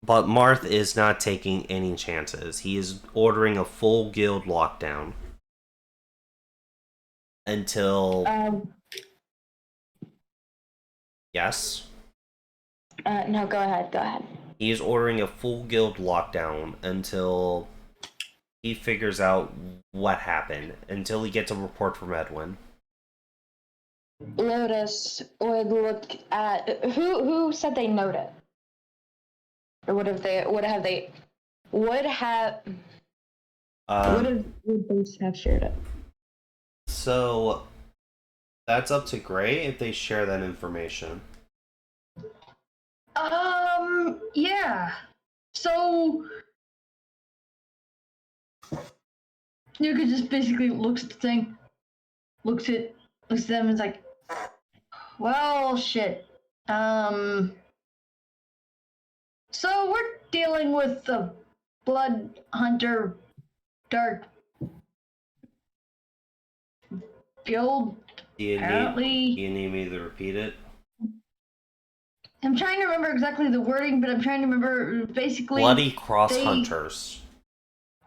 A: But Marth is not taking any chances. He is ordering a full guild lockdown. Until... Yes?
D: No, go ahead.
A: He is ordering a full guild lockdown until he figures out what happened. Until he gets a report from Edwin.
D: Lotus would look at who said they knowed it, or would have they shared it?
A: So that's up to Gray if they share that information.
B: Yeah. So you could just basically looks at the thing, looks at them and is like, well, shit. So we're dealing with the blood hunter dark guild.
A: Do you need me to repeat it?
B: I'm trying to remember exactly the wording, but I'm trying to remember basically
A: Bloody Cross Hunters.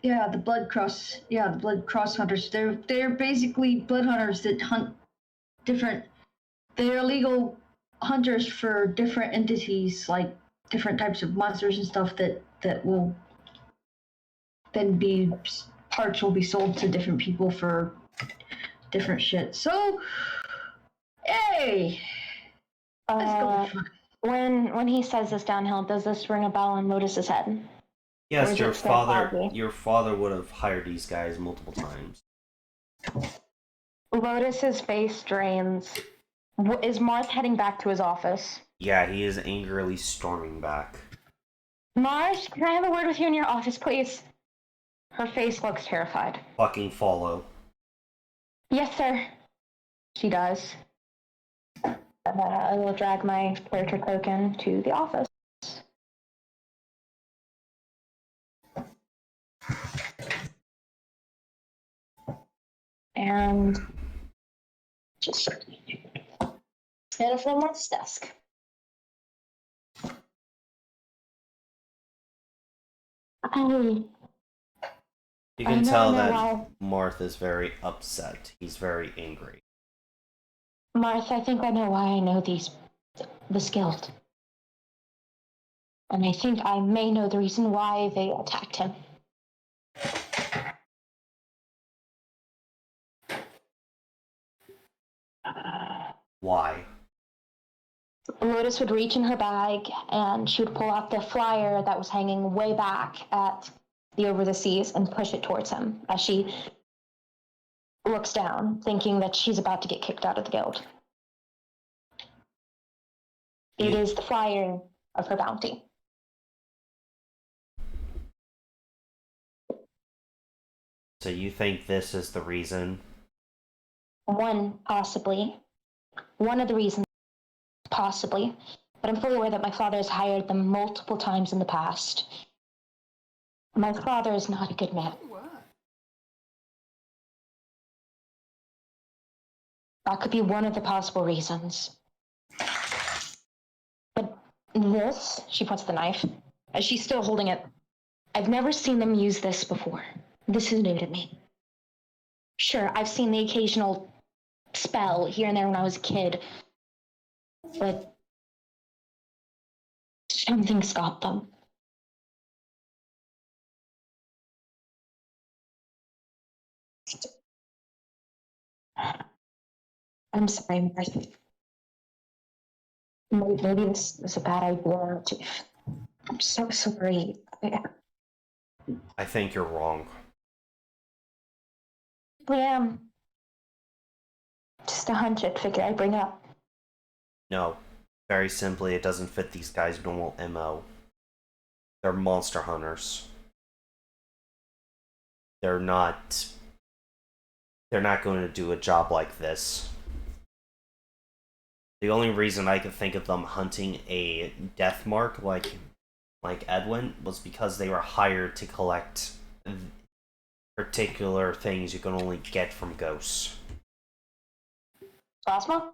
B: Yeah, the blood cross hunters. They're basically blood hunters that hunt different. They're illegal hunters for different entities, like different types of monsters and stuff that will then be parts will be sold to different people for different shit. So, hey, let's go.
D: When he says this downhill, does this ring a bell in Lotus's head?
A: Yes, your father would have hired these guys multiple times.
D: Lotus's face drains. Is Marth heading back to his office?
A: Yeah, he is angrily storming back.
D: Marth, can I have a word with you in your office, please? Her face looks terrified.
A: Fucking follow.
D: Yes, sir. She does. I will drag my character token to the office. And just set it from Marth's desk.
A: You can tell that Marth is very upset. He's very angry.
D: Marth, I think I know why I know this guild. And I think I may know the reason why they attacked him.
A: Why?
D: Lotus would reach in her bag and she would pull out the flyer that was hanging way back at the Over the Seas and push it towards him as she looks down, thinking that she's about to get kicked out of the guild. It is the flyer of her bounty.
A: So you think this is the reason?
D: Possibly. One of the reasons, possibly. But I'm fully aware that my father has hired them multiple times in the past. My father is not a good man. That could be one of the possible reasons. But this, she puts the knife, as she's still holding it. I've never seen them use this before. This is new to me. Sure, I've seen the occasional spell here and there when I was a kid, but something stopped them. I'm sorry, Marcy. Maybe this is a bad idea. I'm so sorry.
A: I think you're wrong.
D: I am. Just a hunch I'd figure I'd bring up.
A: No. Very simply, it doesn't fit these guys' normal MO. They're monster hunters. They're not going to do a job like this. The only reason I could think of them hunting a death mark like Edwin was because they were hired to collect particular things you can only get from ghosts.
D: Plasma?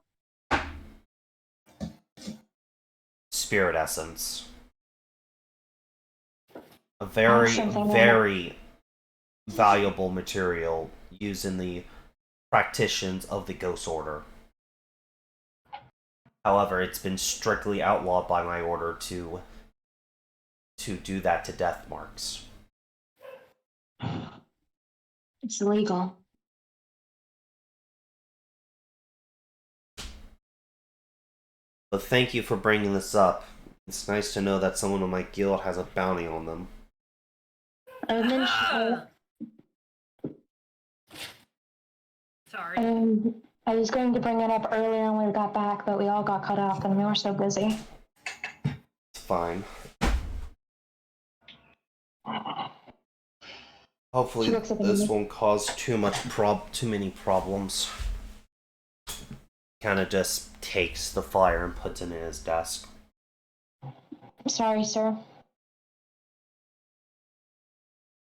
A: Spirit essence. A very valuable material used in the practitioners of the Ghost Order. However, it's been strictly outlawed by my order to do that to death marks.
D: It's illegal.
A: But thank you for bringing this up. It's nice to know that someone in my guild has a bounty on them.
C: Sorry.
D: I was going to bring it up earlier when we got back, but we all got cut off and we were so busy.
A: It's fine. Hopefully this won't cause too many problems. Kind of just takes the flyer and puts it in his desk.
D: Sorry, sir.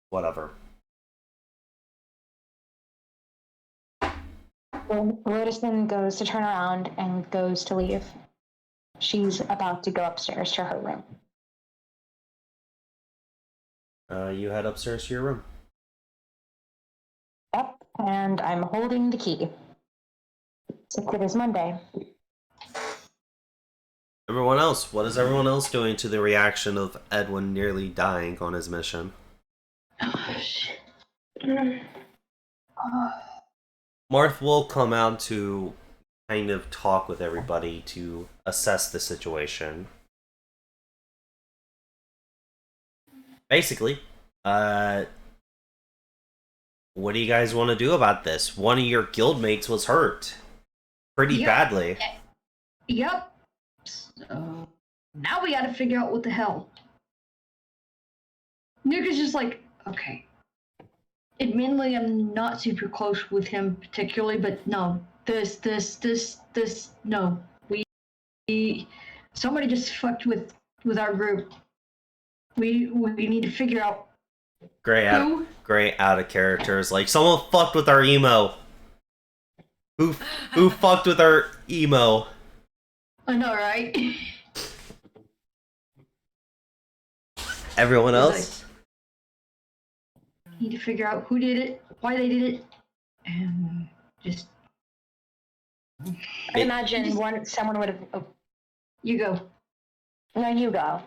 A: Whatever.
D: Lotus then goes to turn around and goes to leave. She's about to go upstairs to her room.
A: You head upstairs to your room.
D: Yep, and I'm holding the key. Since it is Monday.
A: Everyone else, what is everyone else doing to the reaction of Edwin nearly dying on his mission?
B: Oh, shit.
A: Marth will come out to kind of talk with everybody to assess the situation. Basically, what do you guys want to do about this? One of your guildmates was hurt. Pretty badly.
B: Yep. So, now we gotta figure out what the hell. Nuka's just like, okay. Admittedly, I'm not super close with him particularly, but no. This, no. Somebody just fucked with our group. We need to figure out
A: Great out of characters. Like, someone fucked with our emo. Who fucked with our emo?
B: I know, right?
A: Everyone else?
B: Need to figure out who did it, why they did it, and just.
D: I imagine someone would have. Oh.
B: You go.
D: No, you go.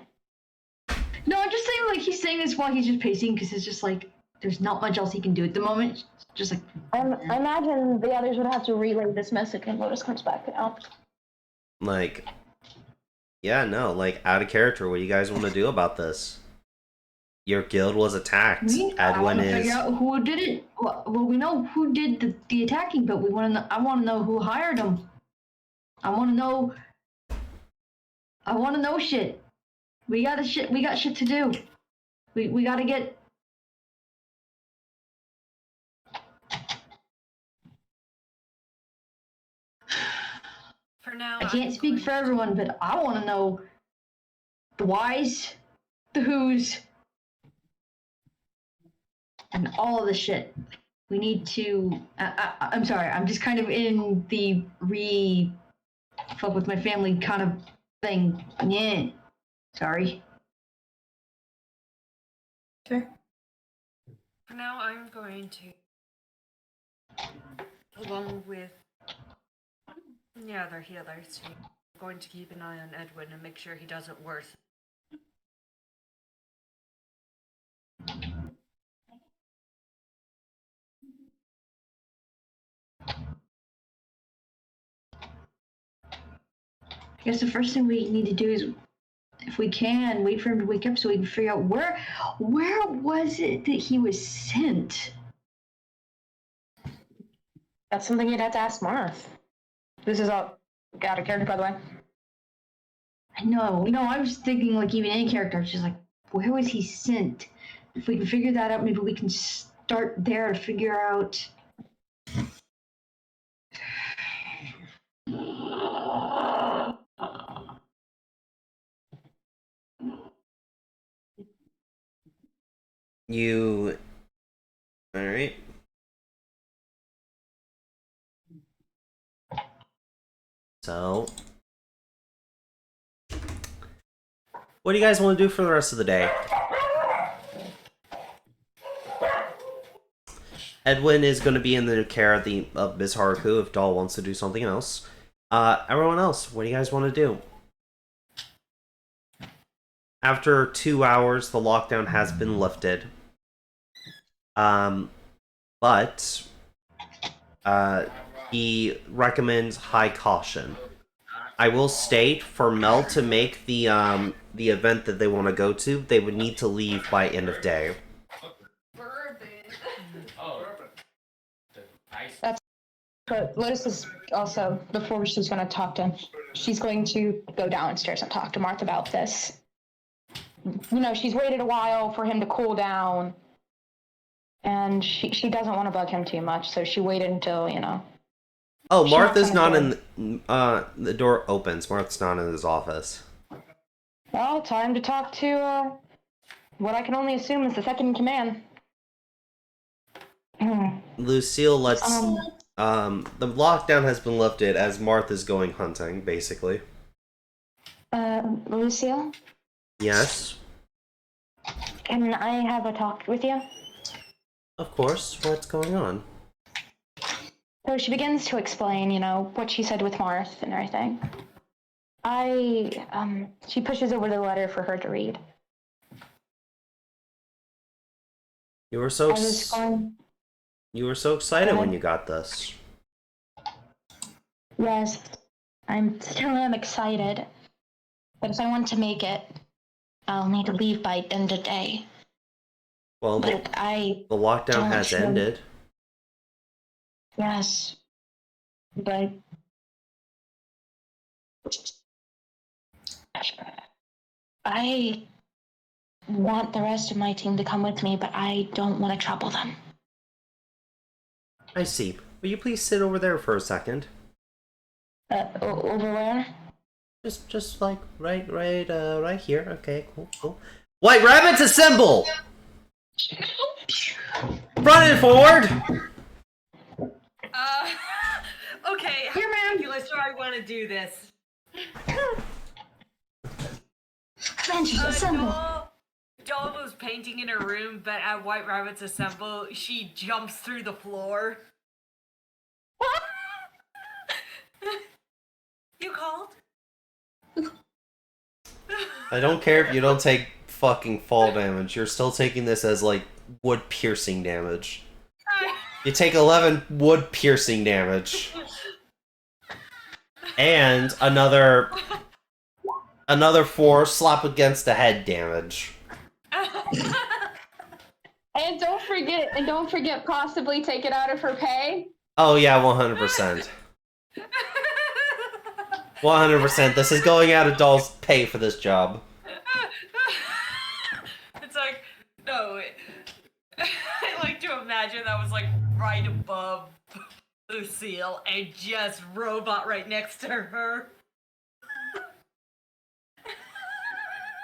B: No, I'm just saying, like, he's saying this while he's just pacing, because it's just like, there's not much else he can do at the moment. Just like
D: I imagine the others would have to relay this message when Lotus comes back out.
A: Like, yeah, no, like, out of character, what do you guys want to do about this? Your guild was attacked.
B: I want
A: Edwin
B: to
A: is...
B: figure out who did it. Well, we know who did the attacking, but I want to know who hired them. I want to know shit. We got shit to do. We got to get...
C: For now,
B: I can't speak for everyone, but I want to know the whys, the whos, and all of the shit. We need to... I'm sorry, I'm just kind of in the fuck with my family kind of thing. Yeah. Sorry.
E: Sure.
C: For now, I'm going to, along with the other healers, I'm going to keep an eye on Edwin and make sure he doesn't worsen.
B: I guess the first thing we need to do is, if we can, wait for him to wake up so we can figure out where was it that he was sent?
D: That's something you'd have to ask Marth. This is all out of character, by the way.
B: I know. No, I was thinking like even any character. It's just like, where was he sent? If we can figure that out, maybe we can start there to figure out.
A: You... Alright. So... what do you guys want to do for the rest of the day? Edwin is going to be in the care of Ms. Haruku if Doll wants to do something else. Everyone else, what do you guys want to do? After 2 hours, the lockdown has been lifted. But he recommends high caution. I will state, for Mel to make the event that they want to go to, they would need to leave by end of day.
D: But Lotus is also, before she's going to talk to him, she's going to go downstairs and talk to Marth about this. You know, she's waited a while for him to cool down, and she doesn't want to bug him too much, so she waited until, you know.
A: Oh, Martha's not in the door opens. Martha's not in his office.
D: Well, time to talk to, what I can only assume is the second in command.
A: Lucille lets... the lockdown has been lifted as Martha's going hunting, basically.
D: Lucille?
A: Yes?
D: Can I have a talk with you?
A: Of course. What's going on?
D: So she begins to explain, you know, what she said with Marth and everything. She pushes over the letter for her to read.
A: You were so
D: I was
A: excited when you got this.
D: Yes, I still am excited. But if I want to make it, I'll need to leave by end of day.
A: Well, the lockdown has ended.
D: Yes, but I want the rest of my team to come with me, but I don't want to trouble them.
A: I see. Will you please sit over there for a second?
D: Over where?
A: Just like right here. Okay, cool. White rabbits assemble! Running forward!
C: Okay, how ridiculous do I want to do this?
E: Avengers assemble.
C: Doll was painting in her room, but at White Rabbits Assemble, she jumps through the floor. You called?
A: I don't care if you don't take fucking fall damage. You're still taking this as, like, wood piercing damage. You take 11 wood piercing damage. And another 4 slap against the head damage.
D: And don't forget possibly take it out of her pay.
A: Oh yeah, 100%. 100%. This is going out of Doll's pay for this job.
C: It's like, no. I like to imagine that was like right above Lucille and just robot right next to her.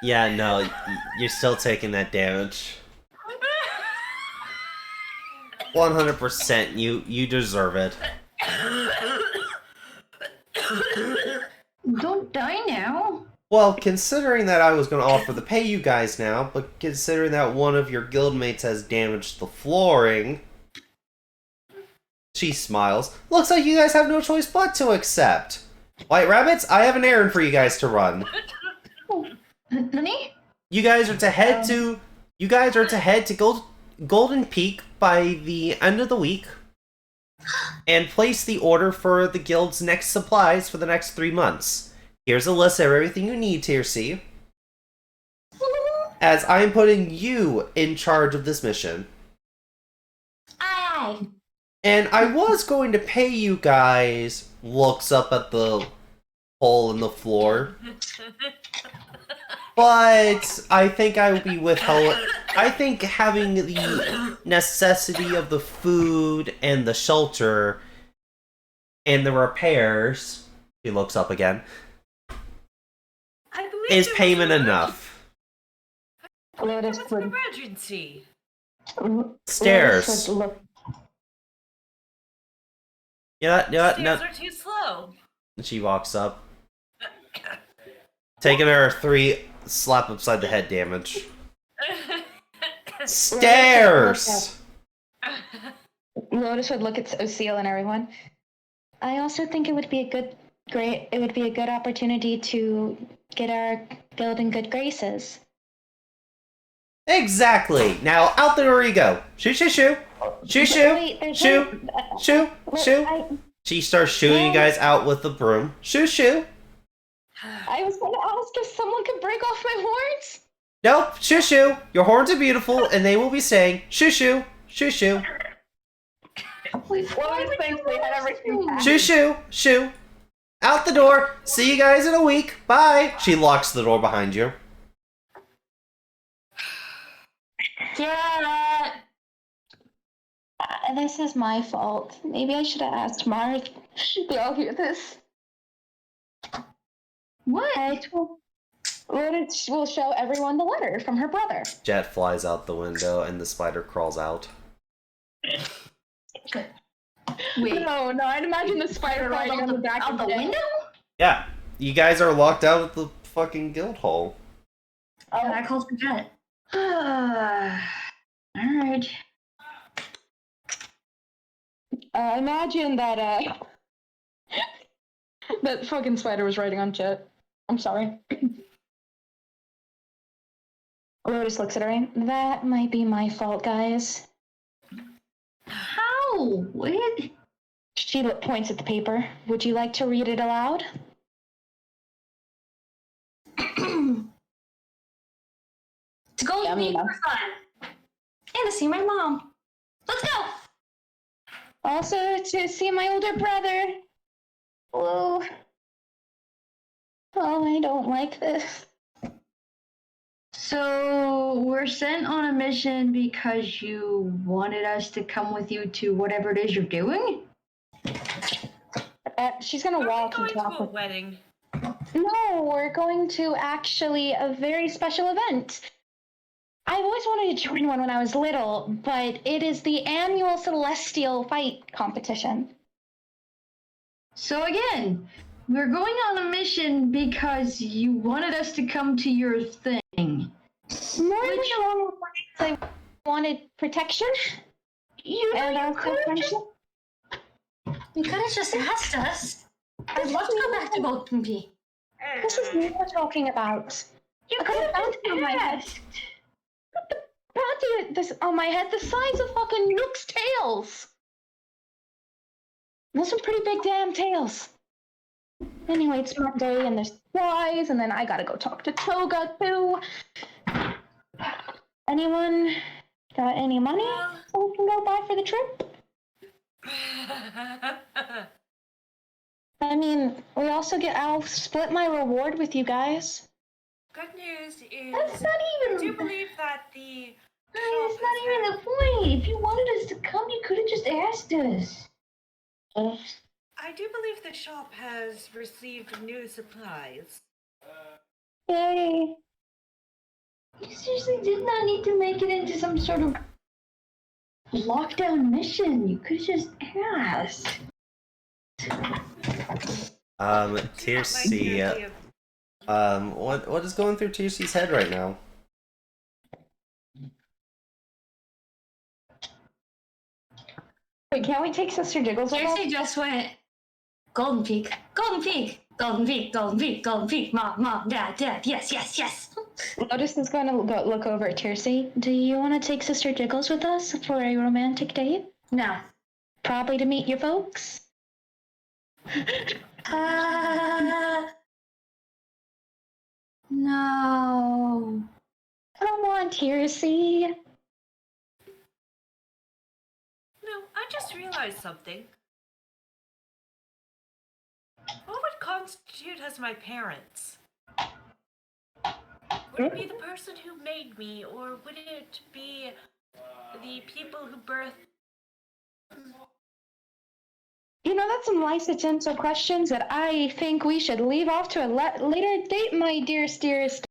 A: Yeah, no, you're still taking that damage. 100%, you deserve it.
B: Don't die now.
A: Well, considering that I was going to offer to pay you guys now, but considering that one of your guildmates has damaged the flooring... She smiles. Looks like you guys have no choice but to accept. White Rabbits, I have an errand for you guys to run.
B: Nani?
A: You guys are to head to Golden Peak by the end of the week and place the order for the guild's next supplies for the next 3 months. Here's a list of everything you need, Tier C, as I am putting you in charge of this mission.
E: Aye.
A: And I was going to pay you guys, looks up at the hole in the floor, but I think I will be withheld. I think having the necessity of the food and the shelter and the repairs, he looks up again,
C: I believe
A: is
C: there was
A: payment
C: an
A: enough.
D: Lotus
C: What's
D: would
C: an emergency?
A: Stairs.
D: Lotus would look.
A: Yeah,
C: Stairs
A: no.
C: are too slow.
A: She walks up, taking her 3 slap upside the head damage. Stairs!
D: Lotus would look at Lucille and everyone. I also think it would be a good opportunity to get our guild in good graces.
A: Exactly. Now out the door you go. Shoo shoo shoo. Shoo shoo.
D: Wait, there's
A: Shoo.
D: one-
A: Shoo. Shoo.
D: I,
A: She starts shooing you guys out with the broom. Shoo shoo.
D: I was going to ask if someone could break off my horns.
A: Nope. Shoo shoo. Your horns are beautiful, and they will be saying shoo shoo. Shoo shoo.
B: Wait, why would you want to?
A: Shoo shoo. Shoo. Out the door. See you guys in a week. Bye. She locks the door behind you.
E: Yeah.
D: This is my fault. Maybe I should have asked Marth. They all hear this.
B: What?
D: Lotus will show everyone the letter from her brother.
A: Jet flies out the window, and the spider crawls out.
B: Wait,
D: No, I'd imagine the spider riding on the back
B: out
D: of
B: the window?
A: Yeah. You guys are locked out at the fucking guild hall.
E: And I called for Jet.
B: Alright.
D: Imagine that, that fucking spider was riding on Jet. I'm sorry. Lotus looks at her. That might be my fault, guys.
B: How? What?
D: She points at the paper. Would you like to read it aloud?
E: To go
D: Yeah,
E: meet
D: Mina.
E: for fun. And to see my mom. Let's go!
D: Also to see my older brother. Hello. Oh, I don't like this.
B: So, we're sent on a mission because you wanted us to come with you to whatever it is you're doing?
D: She's gonna
C: Are
D: walk
C: we
D: and
C: going
D: talk
C: to a
D: with...
C: wedding?
D: No, we're going to actually a very special event. I've always wanted to join one when I was little, but it is the annual Celestial Fight competition.
B: So again, we're going on a mission because you wanted us to come to your thing.
D: More than normal, I wanted protection.
B: You know,
D: And
B: you
D: also
B: could have
D: friendship.
E: You could have just asked us. I'd love to go back to Golden Peak.
D: This is what we're talking about.
B: You
D: I could have
B: could
D: found it in my head.
B: asked.
D: But this on my head the size of fucking Nook's tails. Those are pretty big damn tails. Anyway, it's Monday and there's flies, and then I gotta go talk to Toga too. Anyone got any money so we can go buy for the trip? I mean, we also I'll split my reward with you guys.
C: Good news is,
B: That's not
C: I
B: even.
C: do believe that the
B: That's not even the point. If you wanted us to come, you could have just asked us.
C: I do believe the shop has received new supplies.
D: Yay!
B: You seriously did not need to make it into some sort of lockdown mission. You could have just asked.
A: TRC, what is going through TRC's head right now?
D: Wait, can't we take Sister Jiggles with us?
E: Casey just went Golden Peak, Golden Peak, Golden Peak, Golden Peak, Golden Peak, Mom, Dad, yes, yes, yes.
D: Lotus is going to look over at Tircy. Do you want to take Sister Jiggles with us for a romantic date?
E: No.
D: Probably to meet your folks?
E: No.
D: Come on, Tircy.
C: No, I just realized something. What would constitute as my parents? Would it be the person who made me, or would it be the people who birthed?
D: You know, that's some licential questions that I think we should leave off to a later date, my dearest Saffy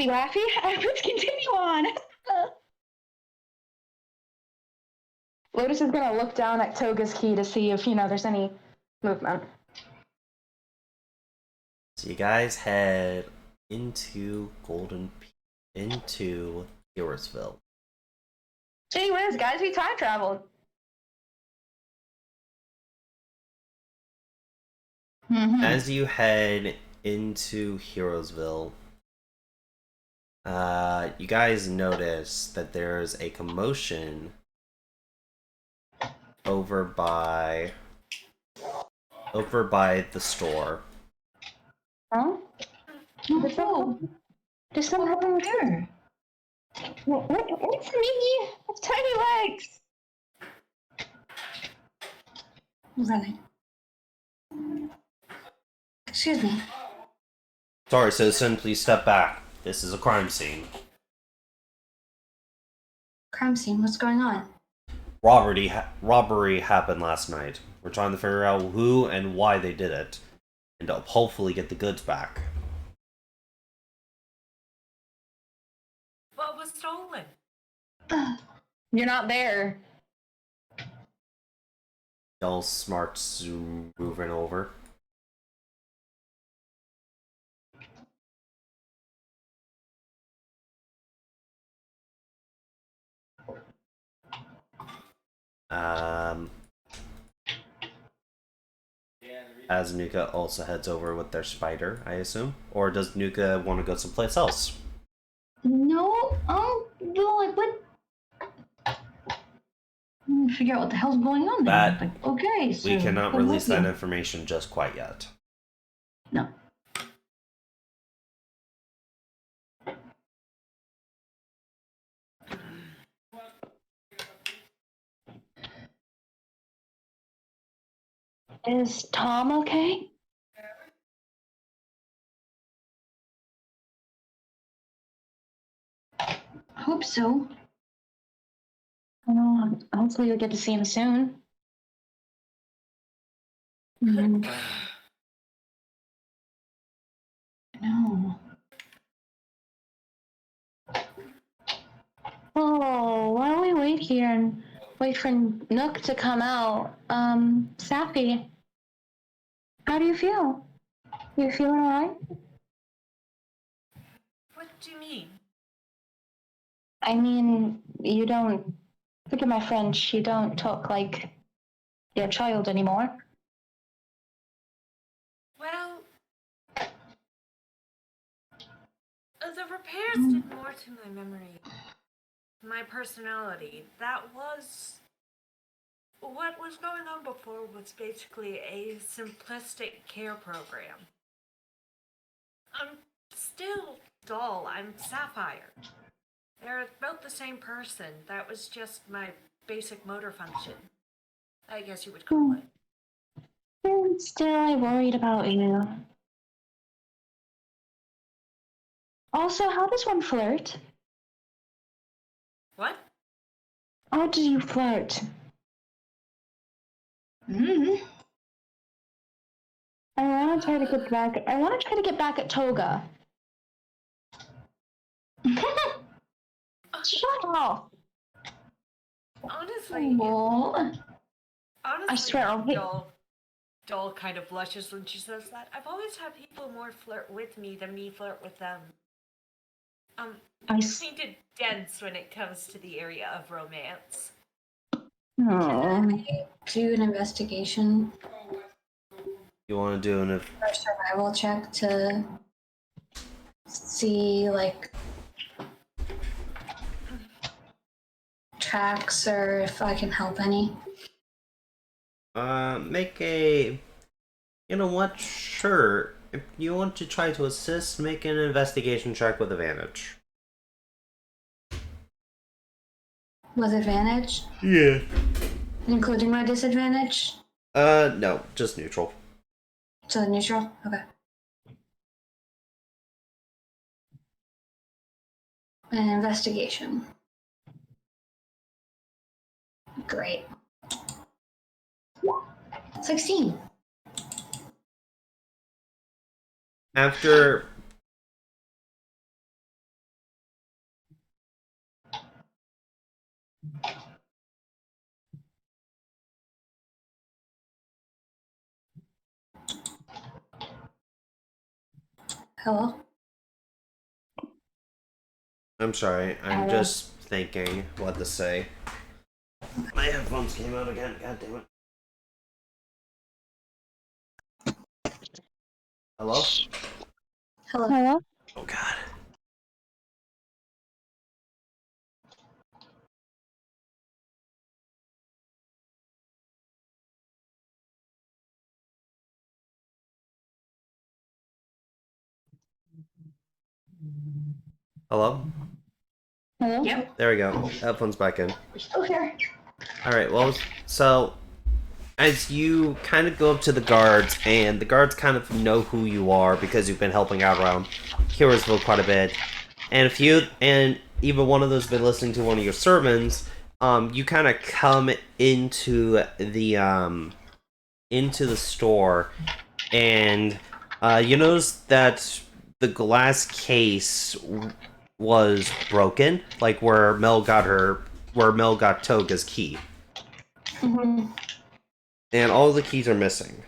D: Laffy. Let's continue on. Lotus is going to look down at Toga's key to see if, there's any movement.
A: So you guys head into into Heroesville.
D: Gee whiz, guys, we time traveled.
A: As you head into Heroesville, you guys notice that there's a commotion over by the store.
D: Huh?
B: No.
D: There's something happening
B: There.
D: What's me? It's tiny legs.
E: Running. Excuse me.
A: Sorry, citizen, please step back. This is a crime scene.
E: Crime scene, what's going on?
A: Robbery happened last night. We're trying to figure out who and why they did it, and hopefully get the goods back.
C: What was stolen?
D: You're not there.
A: Y'all smarts moving over. As Nuka also heads over with their spider, I assume? Or does Nuka want to go someplace else?
B: No, what? Figure out what the hell's going on there.
A: That-
B: Okay, so
A: We cannot
B: what
A: release
B: about
A: that
B: you?
A: information just quite yet.
B: No.
D: Is Tom okay?
B: Hope so.
D: Well, hopefully you'll get to see him soon.
B: No.
D: Oh, why don't we wait here and wait for Nook to come out? Sappy, how do you feel? You feeling alright?
C: What do you mean?
D: I mean, you don't, forgive my French, you don't talk like your child anymore.
C: Well, the repairs did more to my memory, my personality. That was what was going on before was basically a simplistic care program. I'm still dull. I'm Sapphire. They're both the same person. That was just my basic motor function, I guess you would call it.
D: And still, I worried about you. Also, how does one flirt?
C: What?
D: How do you flirt?
B: Mm-hmm.
D: I want to try to get back. I want to try to get back at Toga. Shut up!
C: Honestly,
B: Well,
D: I swear, I'll hit.
C: Doll kind of blushes when she says that. I've always had people more flirt with me than me flirt with them. I'm kind of dense when it comes to the area of romance.
E: Do an investigation
A: You want to do an...
E: or survival check to see, like, tracks or if I can help any.
A: Make a... You know what? Sure. If you want to try to assist, make an investigation check with advantage.
E: With advantage?
A: Yeah.
E: Including my disadvantage?
A: No, just neutral.
E: So neutral? Okay. An investigation. Great. 16.
A: After...
E: Hello?
A: I'm sorry, I'm just thinking what to say. My headphones came out again, god damn it. Hello?
E: Hello?
D: Hello?
A: Oh god. Hello?
D: Hello?
B: yep.
A: There we go. Headphones back in.
B: We're still here.
A: Alright, well, so... As you kind of go up to the guards, and the guards kind of know who you are because you've been helping out around Heroesville quite a bit, and even one of those been listening to one of your sermons, you kind of come into the store, and you notice that the glass case was broken, like where Mel got Toga's key.
E: Mm-hmm.
A: And all the keys are missing.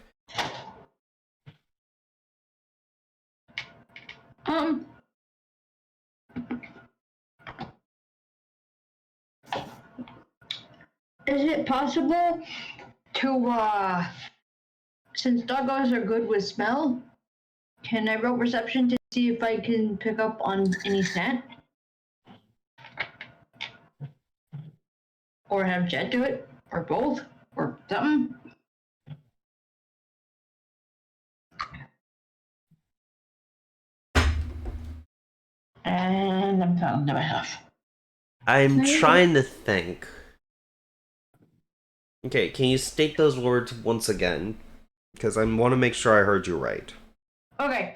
B: Is it possible to, since doggos are good with smell, can I roll perception to see if I can pick up on any scent? Or have Jet do it? Or both? Or something? And I'm found never have.
A: I'm trying to think. Okay, can you state those words once again? Because I want to make sure I heard you right.
B: Okay.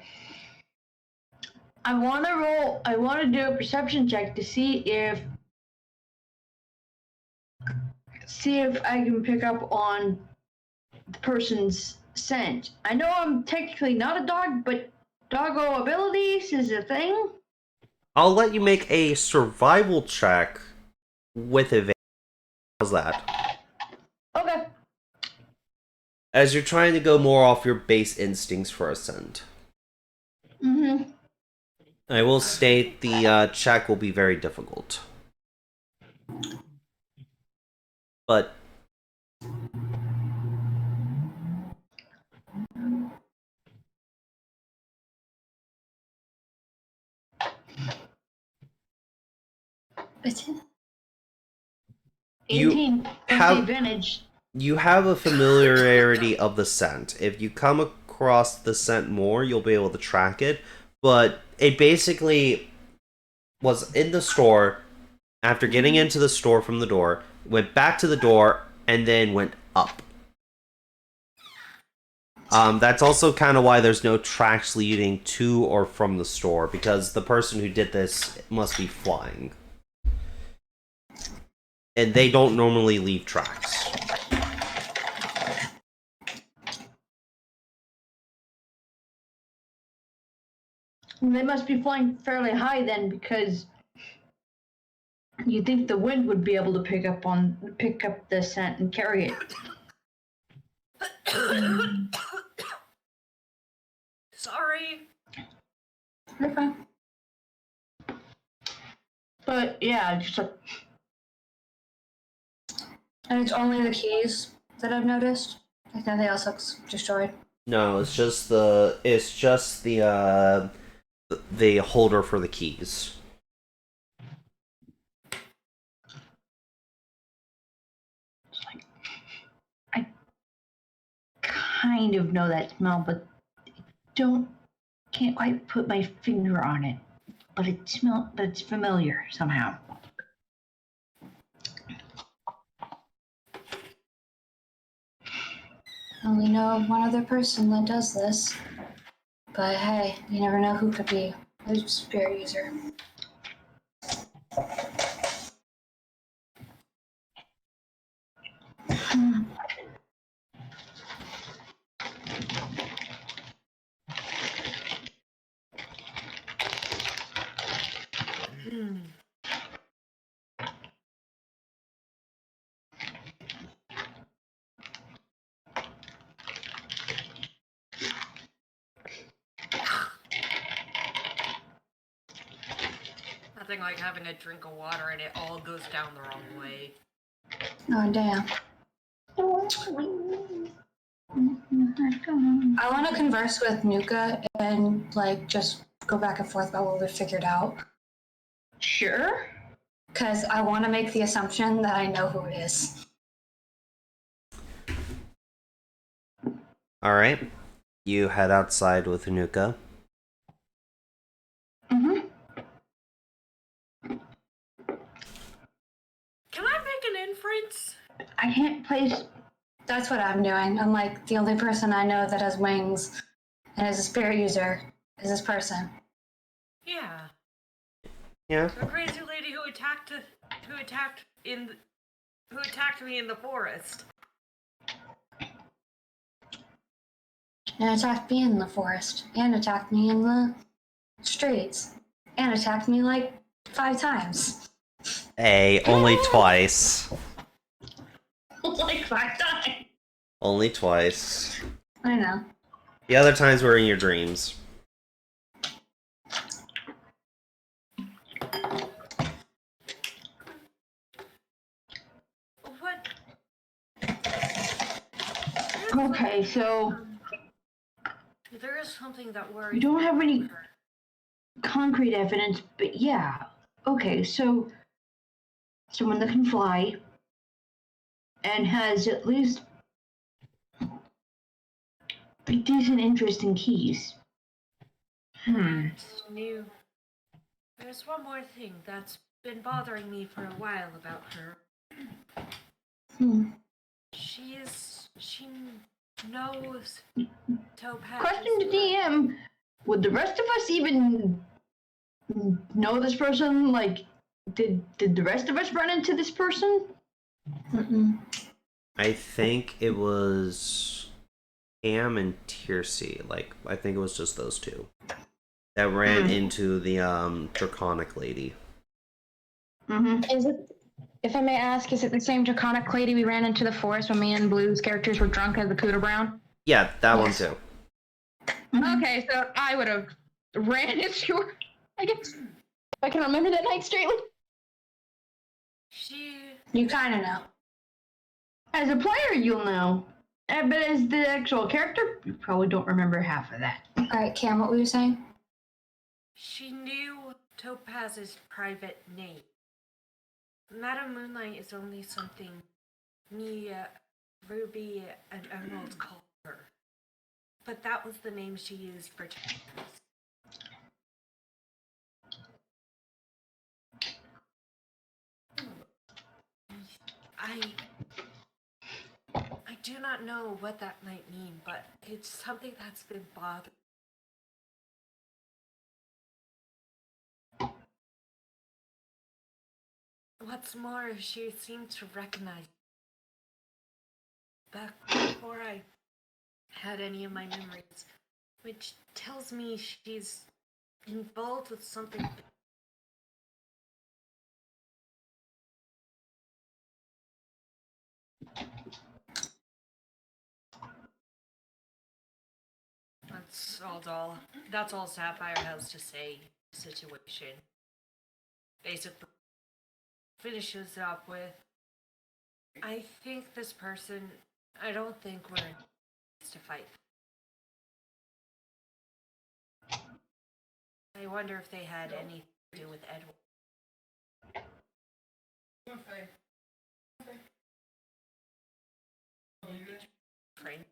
B: I want to do a perception check to see if I can pick up on the person's scent. I know I'm technically not a dog, but doggo abilities is a thing.
A: I'll let you make a survival check with advantage. How's that?
B: Okay.
A: As you're trying to go more off your base instincts for a scent.
B: Mm-hmm.
A: I will state the check will be very difficult. But...
E: It's
B: 18 plus
A: have-
B: the advantage.
A: You have a familiarity of the scent. If you come across the scent more, you'll be able to track it. But it basically was in the store, after getting into the store from the door, went back to the door, and then went up. That's also kind of why there's no tracks leading to or from the store, because the person who did this must be flying. And they don't normally leave tracks.
B: They must be flying fairly high then, because you think the wind would be able to pick up the scent and carry it.
C: Sorry.
E: okay.
B: But yeah, just like,
E: And it's only the keys that I've noticed. Like nothing else looks destroyed.
A: No, it's just the holder for the keys.
B: I kind of know that smell, but can't quite put my finger on it. But it's familiar somehow.
E: I only know of one other person that does this. But hey, you never know who could be a spirit user.
C: Nothing like having a drink of water and it all goes down the wrong way.
E: Oh damn. I want to converse with Nuka and like just go back and forth about what we figured out.
B: Sure.
E: Because I want to make the assumption that I know who it is.
A: Alright. You head outside with Anuka.
C: Can I make an inference?
B: I can't place.
E: That's what I'm doing. I'm like, the only person I know that has wings and is a spirit user is this person.
C: Yeah.
A: Yeah.
C: The crazy lady who attacked me in the forest.
E: And attacked me in the forest. And attacked me in the streets. And attacked me like 5 times.
A: Hey, only twice.
E: Like 5 times.
A: Only twice.
E: I know.
A: The other times were in your dreams.
C: What?
B: Okay, so
C: There is something that worries
B: we don't have
C: me
B: any
C: about her.
B: concrete evidence, but yeah. Okay, so someone that can fly and has at least a decent interest in keys.
C: That's new. There's one more thing that's been bothering me for a while about her. She knows Topaz.
B: Question to DM: would the rest of us even know this person? Like, did the rest of us run into this person?
E: Mm-mm.
A: I think it was Cam and Tiercy. Like, I think it was just those two that ran into the draconic lady.
D: Is it, if I may ask, is it the same draconic lady we ran into the forest when me and Blue's characters were drunk as the Cooter Brown?
A: Yeah, that one too.
D: Okay, so I would have ran into her, I guess. If I can remember that night straightly.
E: You kind of know.
B: As a player, you'll know. But as the actual character, you probably don't remember half of that.
E: Alright, Cam, what were you saying?
C: She knew Topaz's private name. Madam Moonlight is only something me, Ruby, and Emerald called her. But that was the name she used for Texas. I do not know what that might mean, but it's something that's been bothering. What's more, she seemed to recognize back before I had any of my memories, which tells me she's involved with something. That's all Sapphire has to say. Situation. Basically, finishes up with, I think this person. I don't think we're in to fight. I wonder if they had anything to do with Edward. Frank.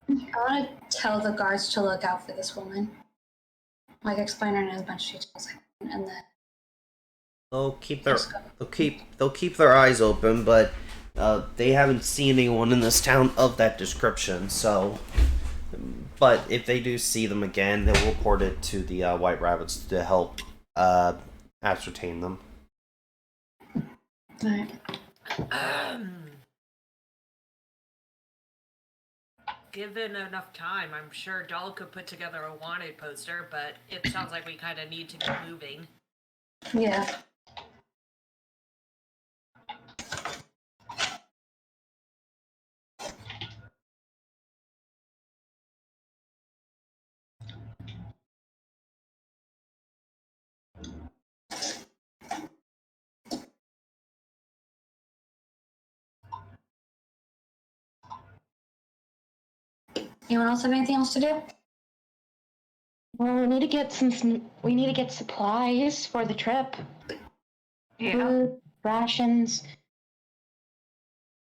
E: I want to tell the guards to look out for this woman. Like, explain her in as much detail as I can, and then
A: They'll keep their eyes open, but they haven't seen anyone in this town of that description. So, but if they do see them again, they'll report it to the White Rabbits to help ascertain them.
E: Alright.
C: Given enough time, I'm sure Doll could put together a wanted poster, but it sounds like we kind of need to get moving.
E: Yeah. Anyone else have anything else to do?
D: Well, we need to get supplies for the trip.
B: Yeah.
D: Food, rations.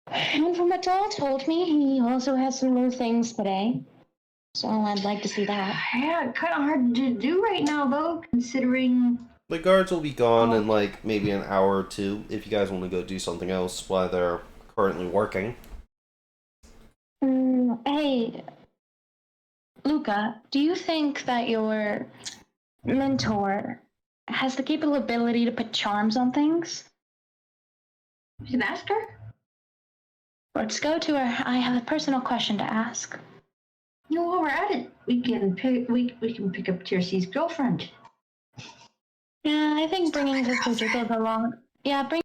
D: And from what Doll told me, he also has some new things today. So I'd like to see that.
B: Yeah, kind of hard to do right now, though, considering.
A: The guards will be gone in like maybe an hour or two if you guys want to go do something else while they're currently working.
D: Hey, Luca, do you think that your mentor has the capability to put charms on things?
B: You can ask her.
D: Let's go to her. I have a personal question to ask.
B: You know, while we're at it, we can pick up Tiercy's girlfriend.
D: Yeah, I think bringing Sister Jiggles along. Yeah, bringing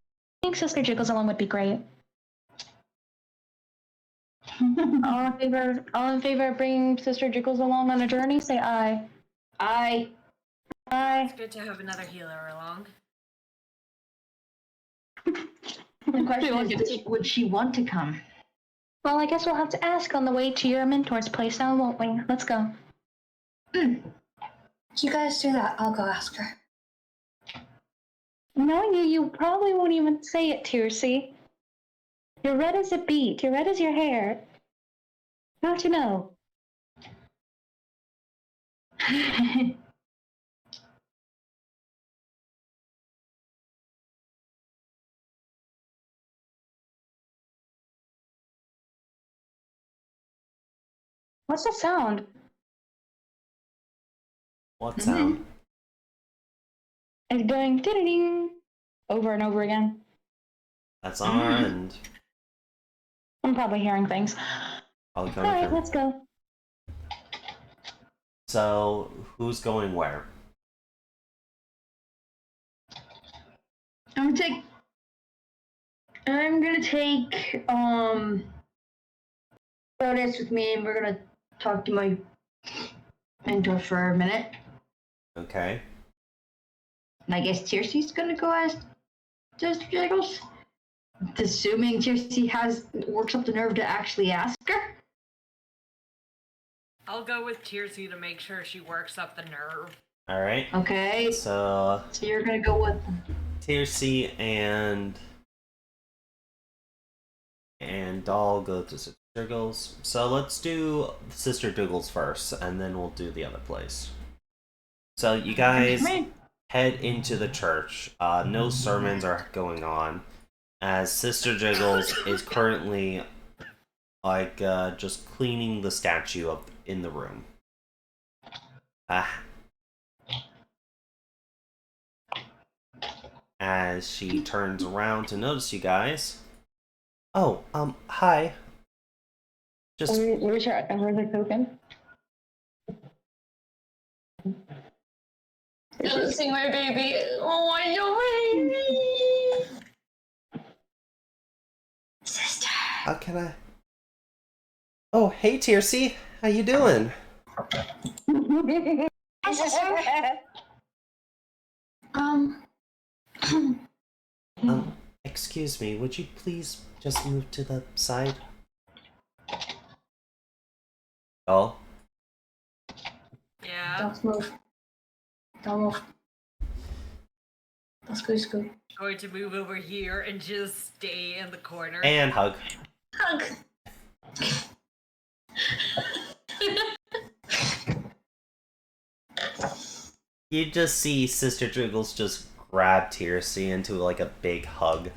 D: Sister Jiggles along would be great. All in favor of bringing Sister Jiggles along on a journey? Say aye.
B: Aye.
D: Aye.
C: It's good to have another healer along.
B: The question is, would she want to come?
D: Well, I guess we'll have to ask on the way to your mentor's place now, won't we? Let's go.
E: You guys do that. I'll go ask her.
D: Knowing you, you probably won't even say it, Tiercy. You're red as a beet. You're red as your hair. How'd you know? What's the sound?
A: What sound?
D: It's going ding over and over again.
A: That's on our end.
D: I'm probably hearing things.
A: Probably
D: All right, let's go.
A: So, who's going where?
B: I'm gonna take Rhodas with me, and we're gonna talk to my mentor for a minute.
A: Okay.
B: And I guess Tiercy's gonna go ask Sister Jiggles. Assuming Tiercy works up the nerve to actually ask her.
C: I'll go with Tearsy to make sure she works up the nerve.
A: Alright.
B: Okay.
A: So
B: So you're gonna go with
A: Tearsy and Doll go to Sister Diggles. So let's do Sister Diggles first, and then we'll do the other place. So you guys head into the church. No sermons are going on, as Sister Jiggles is currently like just cleaning the statue up in the room. As she turns around to notice you guys. Oh, hi. Just
D: Where's the token?
E: Don't see my baby. Oh, I know, baby. Sister.
A: how can I? Oh, hey, Tearsy. How you doing?
E: Hi, sister.
A: Excuse me. Would you please just move to the side? Oh.
C: Yeah.
E: Don't move. Don't move. Don't scoot.
C: Going to move over here and just stay in the corner.
A: And hug.
E: Hug.
A: You just see Sister Jiggles just grab Tearsy into like a big hug.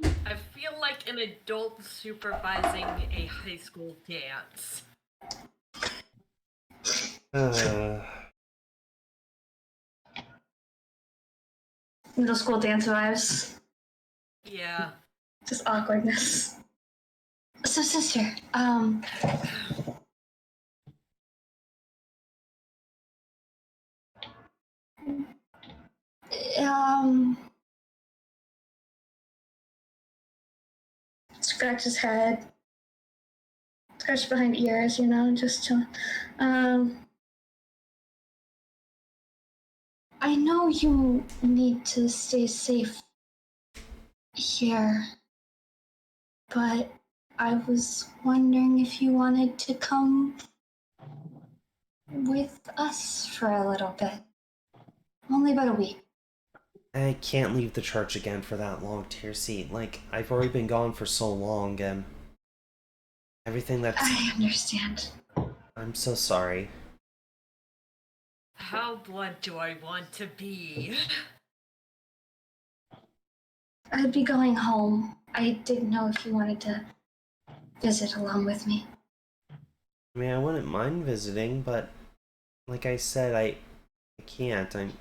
C: I feel like an adult supervising a high school dance.
E: Middle school dance vibes.
C: Yeah.
E: Just awkwardness. So, sister, scratch his head, scratch behind ears, just chilling. I know you need to stay safe here, but I was wondering if you wanted to come with us for a little bit. Only about a week.
A: I can't leave the church again for that long, Tearsy. Like, I've already been gone for so long, and everything that's...
E: I understand.
A: I'm so sorry.
C: How blunt do I want to be?
E: I'd be going home. I didn't know if you wanted to visit along with me.
A: I mean, I wouldn't mind visiting, but like I said, I can't. I'm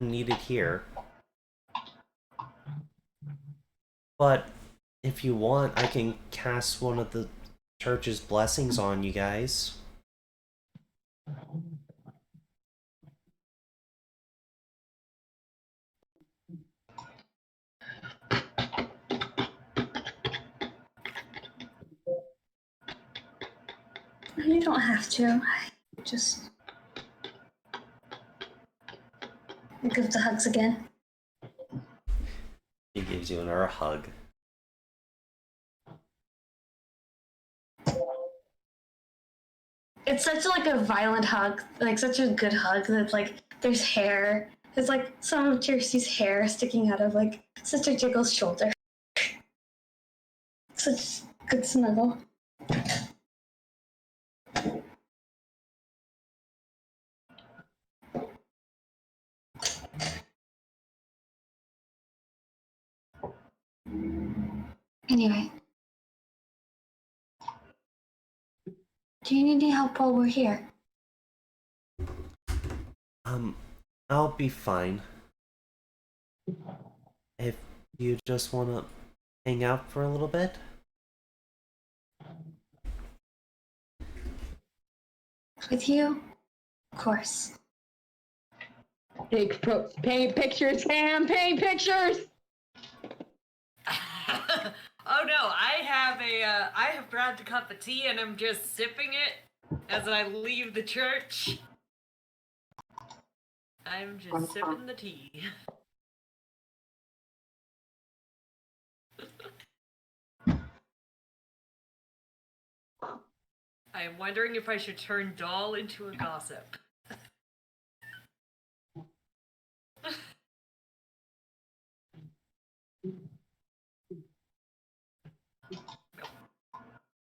A: needed here. But if you want, I can cast one of the church's blessings on you guys.
E: You don't have to. Just give the hugs again.
A: He gives you another hug.
E: It's such like a violent hug, like such a good hug that's like there's hair. There's like some of Jercy's hair sticking out of like Sister Jiggle's shoulder. Such good snuggle. Anyway. Do you need any help while we're here?
A: I'll be fine. If you just want to hang out for a little bit.
E: With you? Of course.
D: Paint pictures, Sam. Paint pictures.
C: Oh no, I have grabbed a cup of tea and I'm just sipping it as I leave the church. I'm just sipping the tea. I am wondering if I should turn Doll into a gossip.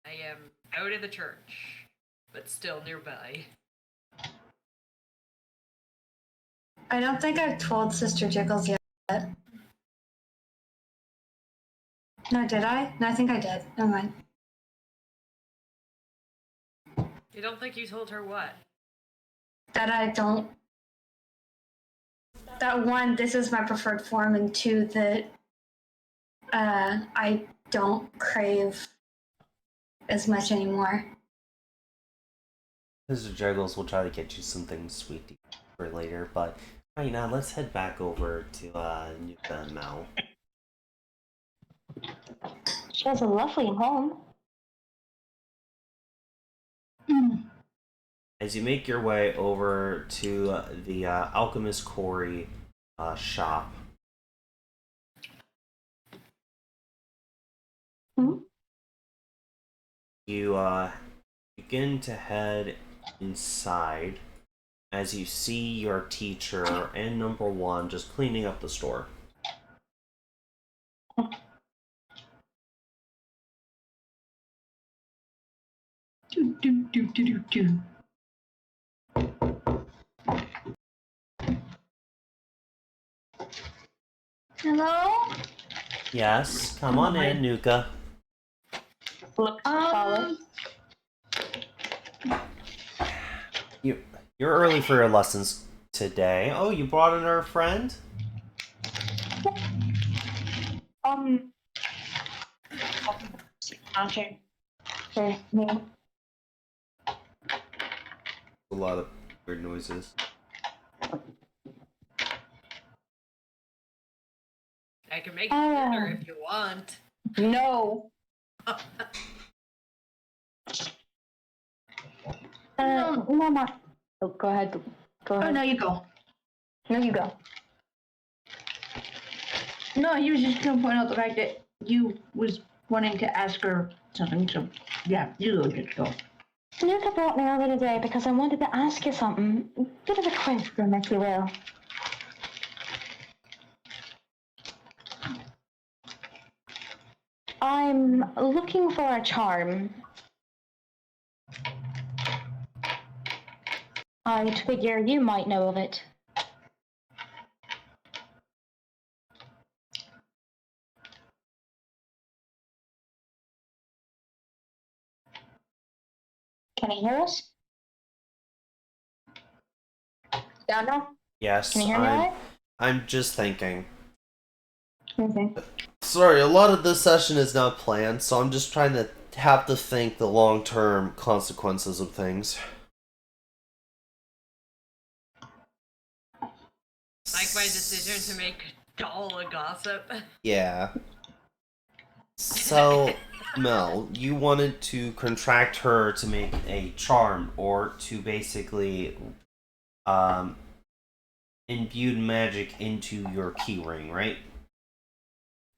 C: I am out of the church, but still nearby.
E: I don't think I've told Sister Jiggles yet. No, did I? No, I think I did. Never mind.
C: You don't think you told her what?
E: That I don't. That one, this is my preferred form, and two, that I don't crave as much anymore.
A: Mr. Juggles will try to get you something sweet to eat for later, but right now let's head back over to Nuka and Mel.
D: She has a lovely home.
A: As you make your way over to the Alchemist Quarry shop, you begin to head inside as you see your teacher and number one just cleaning up the store.
B: Do, do, do, do, do, do. Hello?
A: Yes, come on in, Nuka.
D: Looks solid.
A: You're early for your lessons today. Oh, you brought in our friend?
D: Okay. For me.
A: A lot of weird noises.
C: I can make it dinner if you want.
D: No. Mama. Oh, go ahead. Go ahead.
B: Oh, no, you go.
D: No, you go.
B: No, he was just going to point out the fact that you was wanting to ask her something, so yeah, you go, just go.
D: Nuka brought me over today because I wanted to ask you something. Bit of a question, if you will. I'm looking for a charm. I'd figure you might know of it. Can you hear us? Yeah, no?
A: Yes,
D: Can you hear me all right?
A: I'm just thinking.
D: Okay.
A: Sorry, a lot of this session is not planned, so I'm just trying to have to think the long-term consequences of things.
C: Like my decision to make Doll a gossip.
A: Yeah. So, Mel, you wanted to contract her to make a charm, or to basically imbue magic into your key ring, right?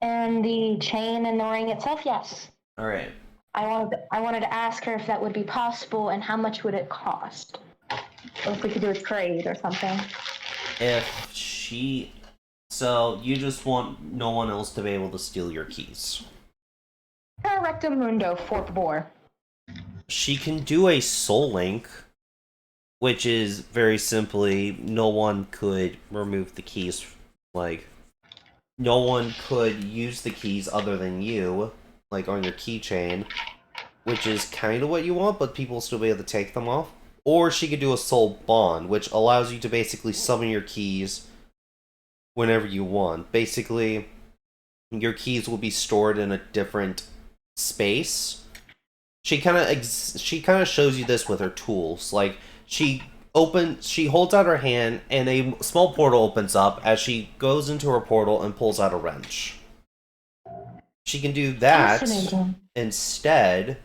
D: And the chain and the ring itself, yes.
A: Alright.
D: I wanted to ask her if that would be possible and how much would it cost. Or if we could do a trade or something.
A: If she... So, you just want no one else to be able to steal your keys.
D: Correcto mundo, for favor.
A: She can do a soul link, which is very simply no one could remove the keys. Like, no one could use the keys other than you, like on your keychain, which is kind of what you want, but people will still be able to take them off. Or she could do a soul bond, which allows you to basically summon your keys whenever you want. Basically, your keys will be stored in a different space. She kind of shows you this with her tools. Like, she holds out her hand and a small portal opens up as she goes into her portal and pulls out a wrench. She can do that instead,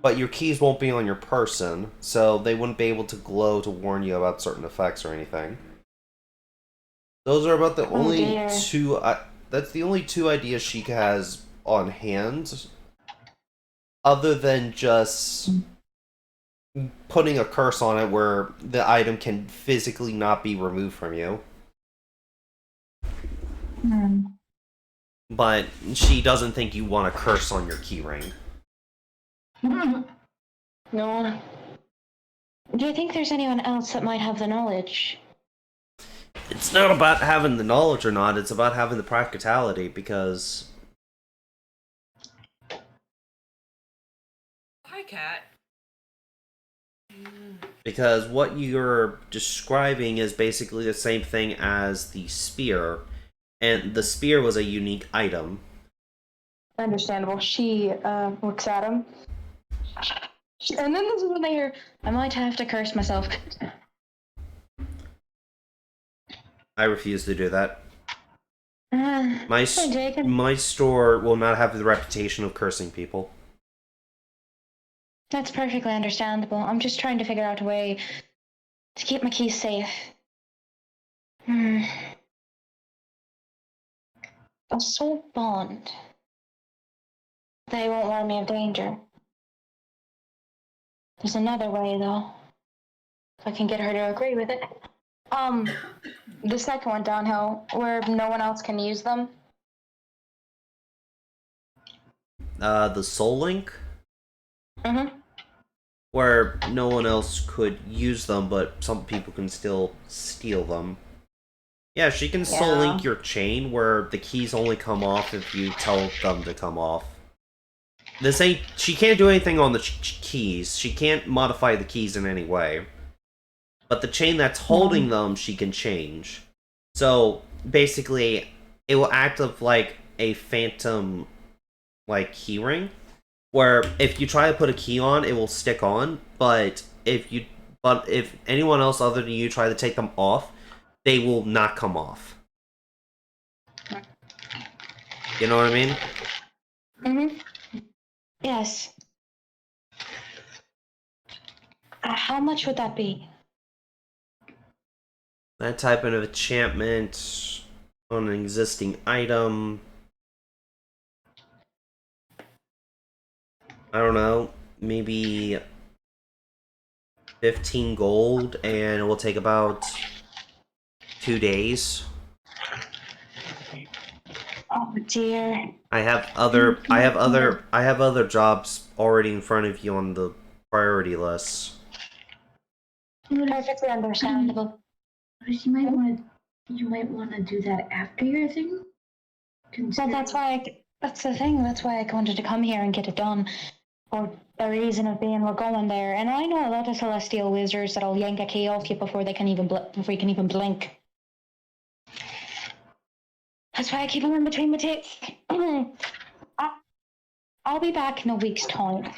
A: but your keys won't be on your person, so they wouldn't be able to glow to warn you about certain effects or anything. Those are about the only two. That's the only two ideas she has on hand. other than just putting a curse on it where the item can physically not be removed from you. But she doesn't think you want a curse on your keyring.
D: No. Do you think there's anyone else that might have the knowledge?
A: It's not about having the knowledge or not, it's about having the practicality, because...
C: Hi, Cat.
A: Because what you're describing is basically the same thing as the spear, and the spear was a unique item.
D: Understandable. She looks at him. And then this is when I hear, I might have to curse myself.
A: I refuse to do that.
D: Point taken.
A: My store will not have the reputation of cursing people.
D: That's perfectly understandable. I'm just trying to figure out a way to keep my keys safe. A soul bond. They won't warn me of danger. There's another way, though. If I can get her to agree with it. The second one downhill, where no one else can use them.
A: The Soul Link?
D: Mm-hmm.
A: Where no one else could use them, but some people can still steal them. Yeah, she can Soul Link your chain, where the keys only come off if you tell them to come off. She can't do anything on the keys. She can't modify the keys in any way. But the chain that's holding them, she can change. So, basically, it will act like a phantom, keyring, where if you try to put a key on, it will stick on, but if anyone else other than you try to take them off, they will not come off. You know what I mean?
D: Mm-hmm. Yes. How much would that be?
A: That type of enchantment on an existing item. I don't know, maybe 15 gold, and it will take about 2 days.
D: Oh dear.
A: I have other jobs already in front of you on the priority list.
D: Perfectly understandable.
B: You might want to do that after your thing.
D: Well, that's the thing. That's why I wanted to come here and get it done. For the reason of being, we're going there, and I know a lot of celestial wizards that'll yank a key off you before you can even blink. That's why I keep them in between my tits. I'll be back in a week's time.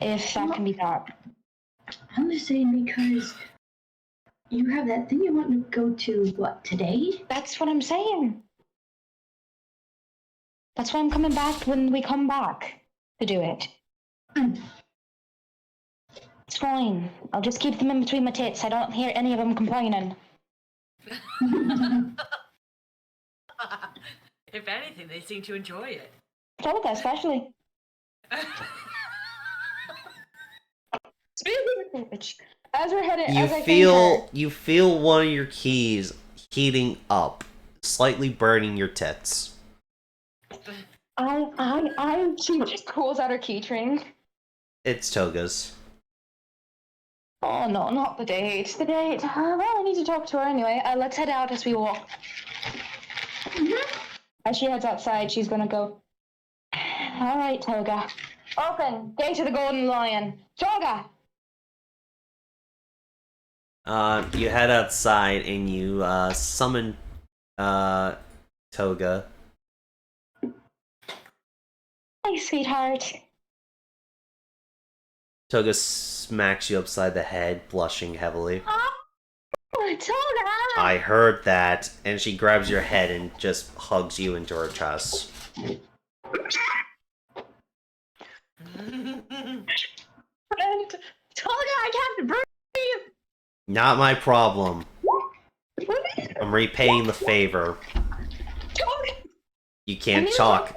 D: If that can be done.
B: I'm just saying because you have that thing you want to go to, what, today?
D: That's what I'm saying. That's why I'm coming back when we come back to do it. It's fine. I'll just keep them in between my tits. I don't hear any of them complaining.
C: If anything, they seem to enjoy it.
D: Toga, especially. Speaking of which, as we're heading,
A: You feel one of your keys heating up, slightly burning your tits.
D: She just pulls out her keychain.
A: It's Toga's.
D: Oh no, not the date. The date. Well, I need to talk to her anyway. Let's head out as we walk. As she heads outside, she's gonna go. All right, Toga. Open gate of the Golden Lion. Toga.
A: You head outside and you summon Toga.
D: Hey, sweetheart.
A: Toga smacks you upside the head, blushing heavily.
D: Oh, Toga!
A: I heard that, and she grabs your head and just hugs you into her chest.
D: And Toga, I can't breathe!
A: Not my problem. I'm repaying the favor.
D: Toga!
A: You can't talk.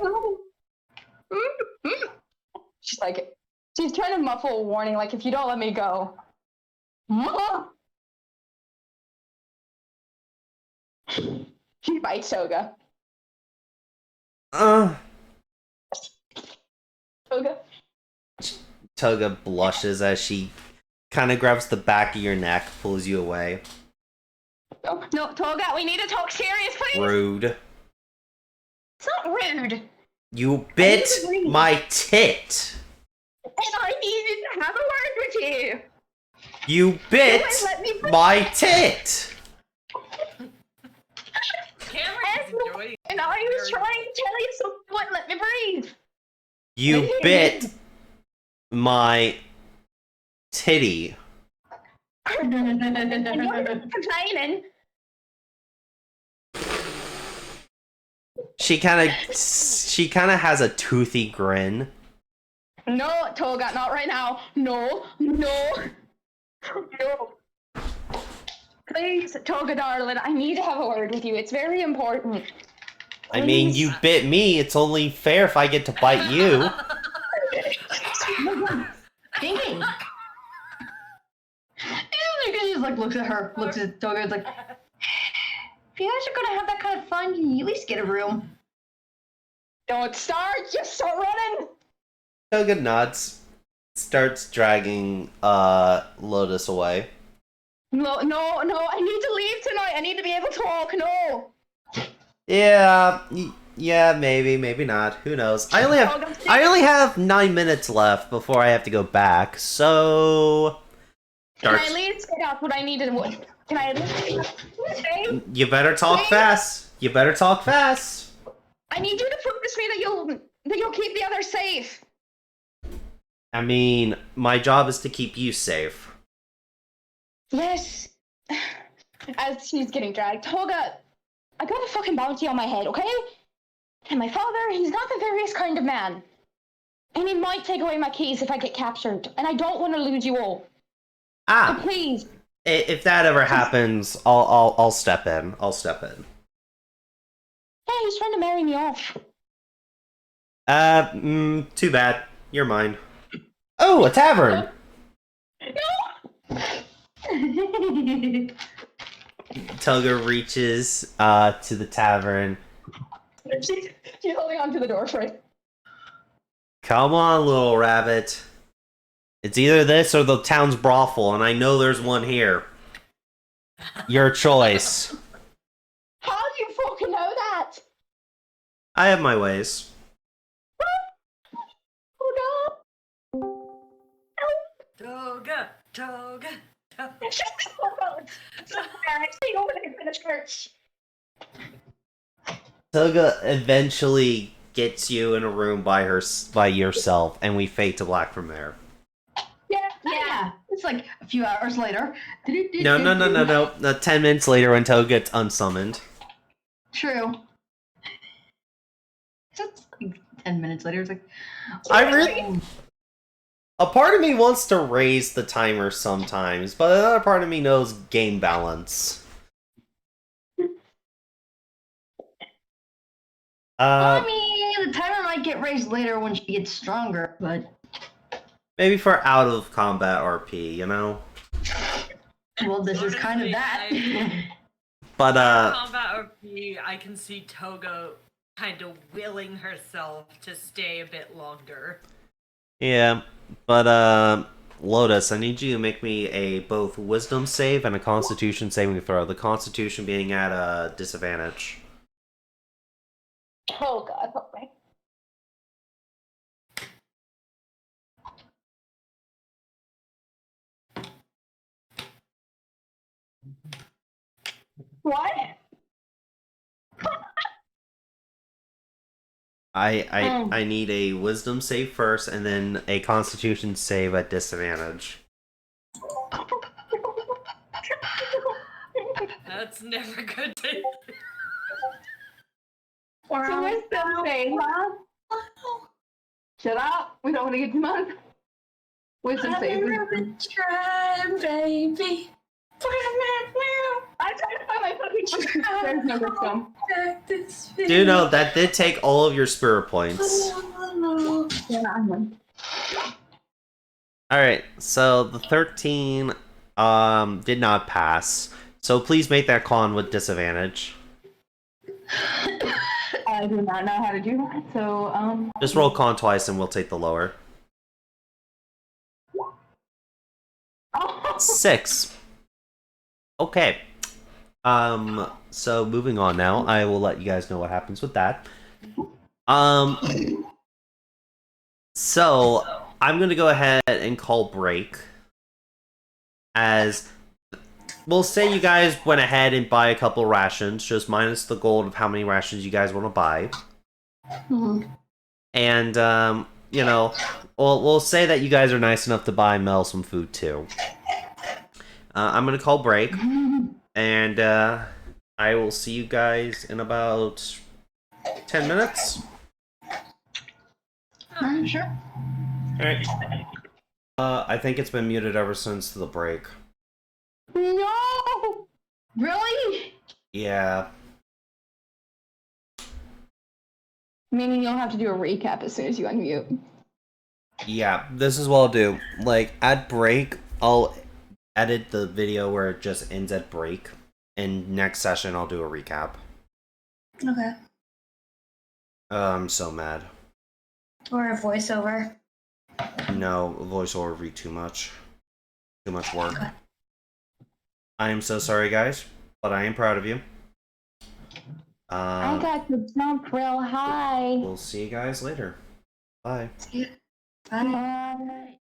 D: she's trying to muffle a warning, like, if you don't let me go. She bites Toga.
A: Toga blushes as she kind of grabs the back of your neck, pulls you away.
D: No, Toga, we need to talk serious, please.
A: Rude.
D: It's not rude.
A: You bit my tit.
D: And I needed to have a word with you.
A: You bit my tit.
C: Cameron's enjoying it.
D: And I was trying to tell you something. Wouldn't let me breathe.
A: You bit my titty.
D: And you're complaining.
A: She kind of has a toothy grin.
D: No, Toga, not right now. No. Please, Toga, darling, I need to have a word with you. It's very important.
A: I mean, you bit me. It's only fair if I get to bite you.
B: Thinking. He just like looks at her, looks at Toga, it's like, if you guys are gonna have that kind of fun, you at least get a room.
D: Don't start, just start running.
A: Toga nods, starts dragging Lotus away.
D: No, I need to leave tonight. I need to be able to talk. No.
A: Yeah, maybe not. Who knows? I only have 9 minutes left before I have to go back. So,
D: Can I at least get out what I need to? Can I at least say?
A: You better talk fast. You better talk fast.
D: I need you to promise me that you'll keep the others safe.
A: I mean, my job is to keep you safe.
D: Yes. As she's getting dragged, Toga, I got a fucking bounty on my head, okay? And my father, he's not the various kind of man. And he might take away my keys if I get captured. And I don't want to lose you all. So please.
A: If that ever happens, I'll step in. I'll step in.
D: Yeah, he's trying to marry me off.
A: Too bad. You're mine. Oh, a tavern!
D: No!
A: Toga reaches to the tavern.
D: She's holding on to the door for it.
A: Come on, little rabbit. It's either this or the town's brothel, and I know there's one here. Your choice.
D: How do you fucking know that?
A: I have my ways.
D: Oh
C: Toga.
D: no! Stay over there in the church.
A: Toga eventually gets you in a room by yourself, and we fade to black from there.
B: Yeah. It's like a few hours later.
A: No. 10 minutes later when Toga gets unsummoned.
B: True. Just like 10 minutes later, it's like,
A: a part of me wants to raise the timer sometimes, but another part of me knows game balance.
B: I mean, the timer might get raised later when she gets stronger, but
A: Maybe for out of combat RP, you know?
B: well, this is kind of that.
A: But
C: combat RP, I can see Toga kind of willing herself to stay a bit longer.
A: yeah, but Lotus, I need you to make me a both wisdom save and a constitution saving throw. The constitution being at a disadvantage.
D: Oh god, help me. What?
A: I need a wisdom save first and then a constitution save at disadvantage.
C: That's never good to
D: So wisdom save, huh? Shut up. We don't want to get too much. Wisdom save.
E: Try, baby.
D: I'm trying to find my fucking There's no wisdom.
A: Do know that did take all of your spirit points.
D: Yeah, I'm one.
A: Alright, so the 13 did not pass. So please make that con with disadvantage.
F: I do not know how to do that, so
A: Just roll con twice and we'll take the lower.
F: Oh.
A: 6. Okay. So moving on now, I will let you guys know what happens with that. So I'm gonna go ahead and call break. As we'll say you guys went ahead and buy a couple rations, just minus the gold of how many rations you guys want to buy. And you know, we'll say that you guys are nice enough to buy Mel some food too. I'm gonna call break, and I will see you guys in about 10 minutes.
B: Sure.
A: Alright. I think it's been muted ever since the break.
F: No!
B: Really?
A: Yeah.
F: Meaning you'll have to do a recap as soon as you unmute.
A: Yeah, this is what I'll do. Like, at break, I'll edit the video where it just ends at break. And next session, I'll do a recap.
E: Okay.
A: I'm so mad.
E: Or a voiceover.
A: No, voiceover would be too much. Too much work.
E: Okay.
A: I am so sorry, guys, but I am proud of you.
D: I got to jump real high.
A: We'll see you guys later. Bye.
E: Yeah. Bye.
D: Bye.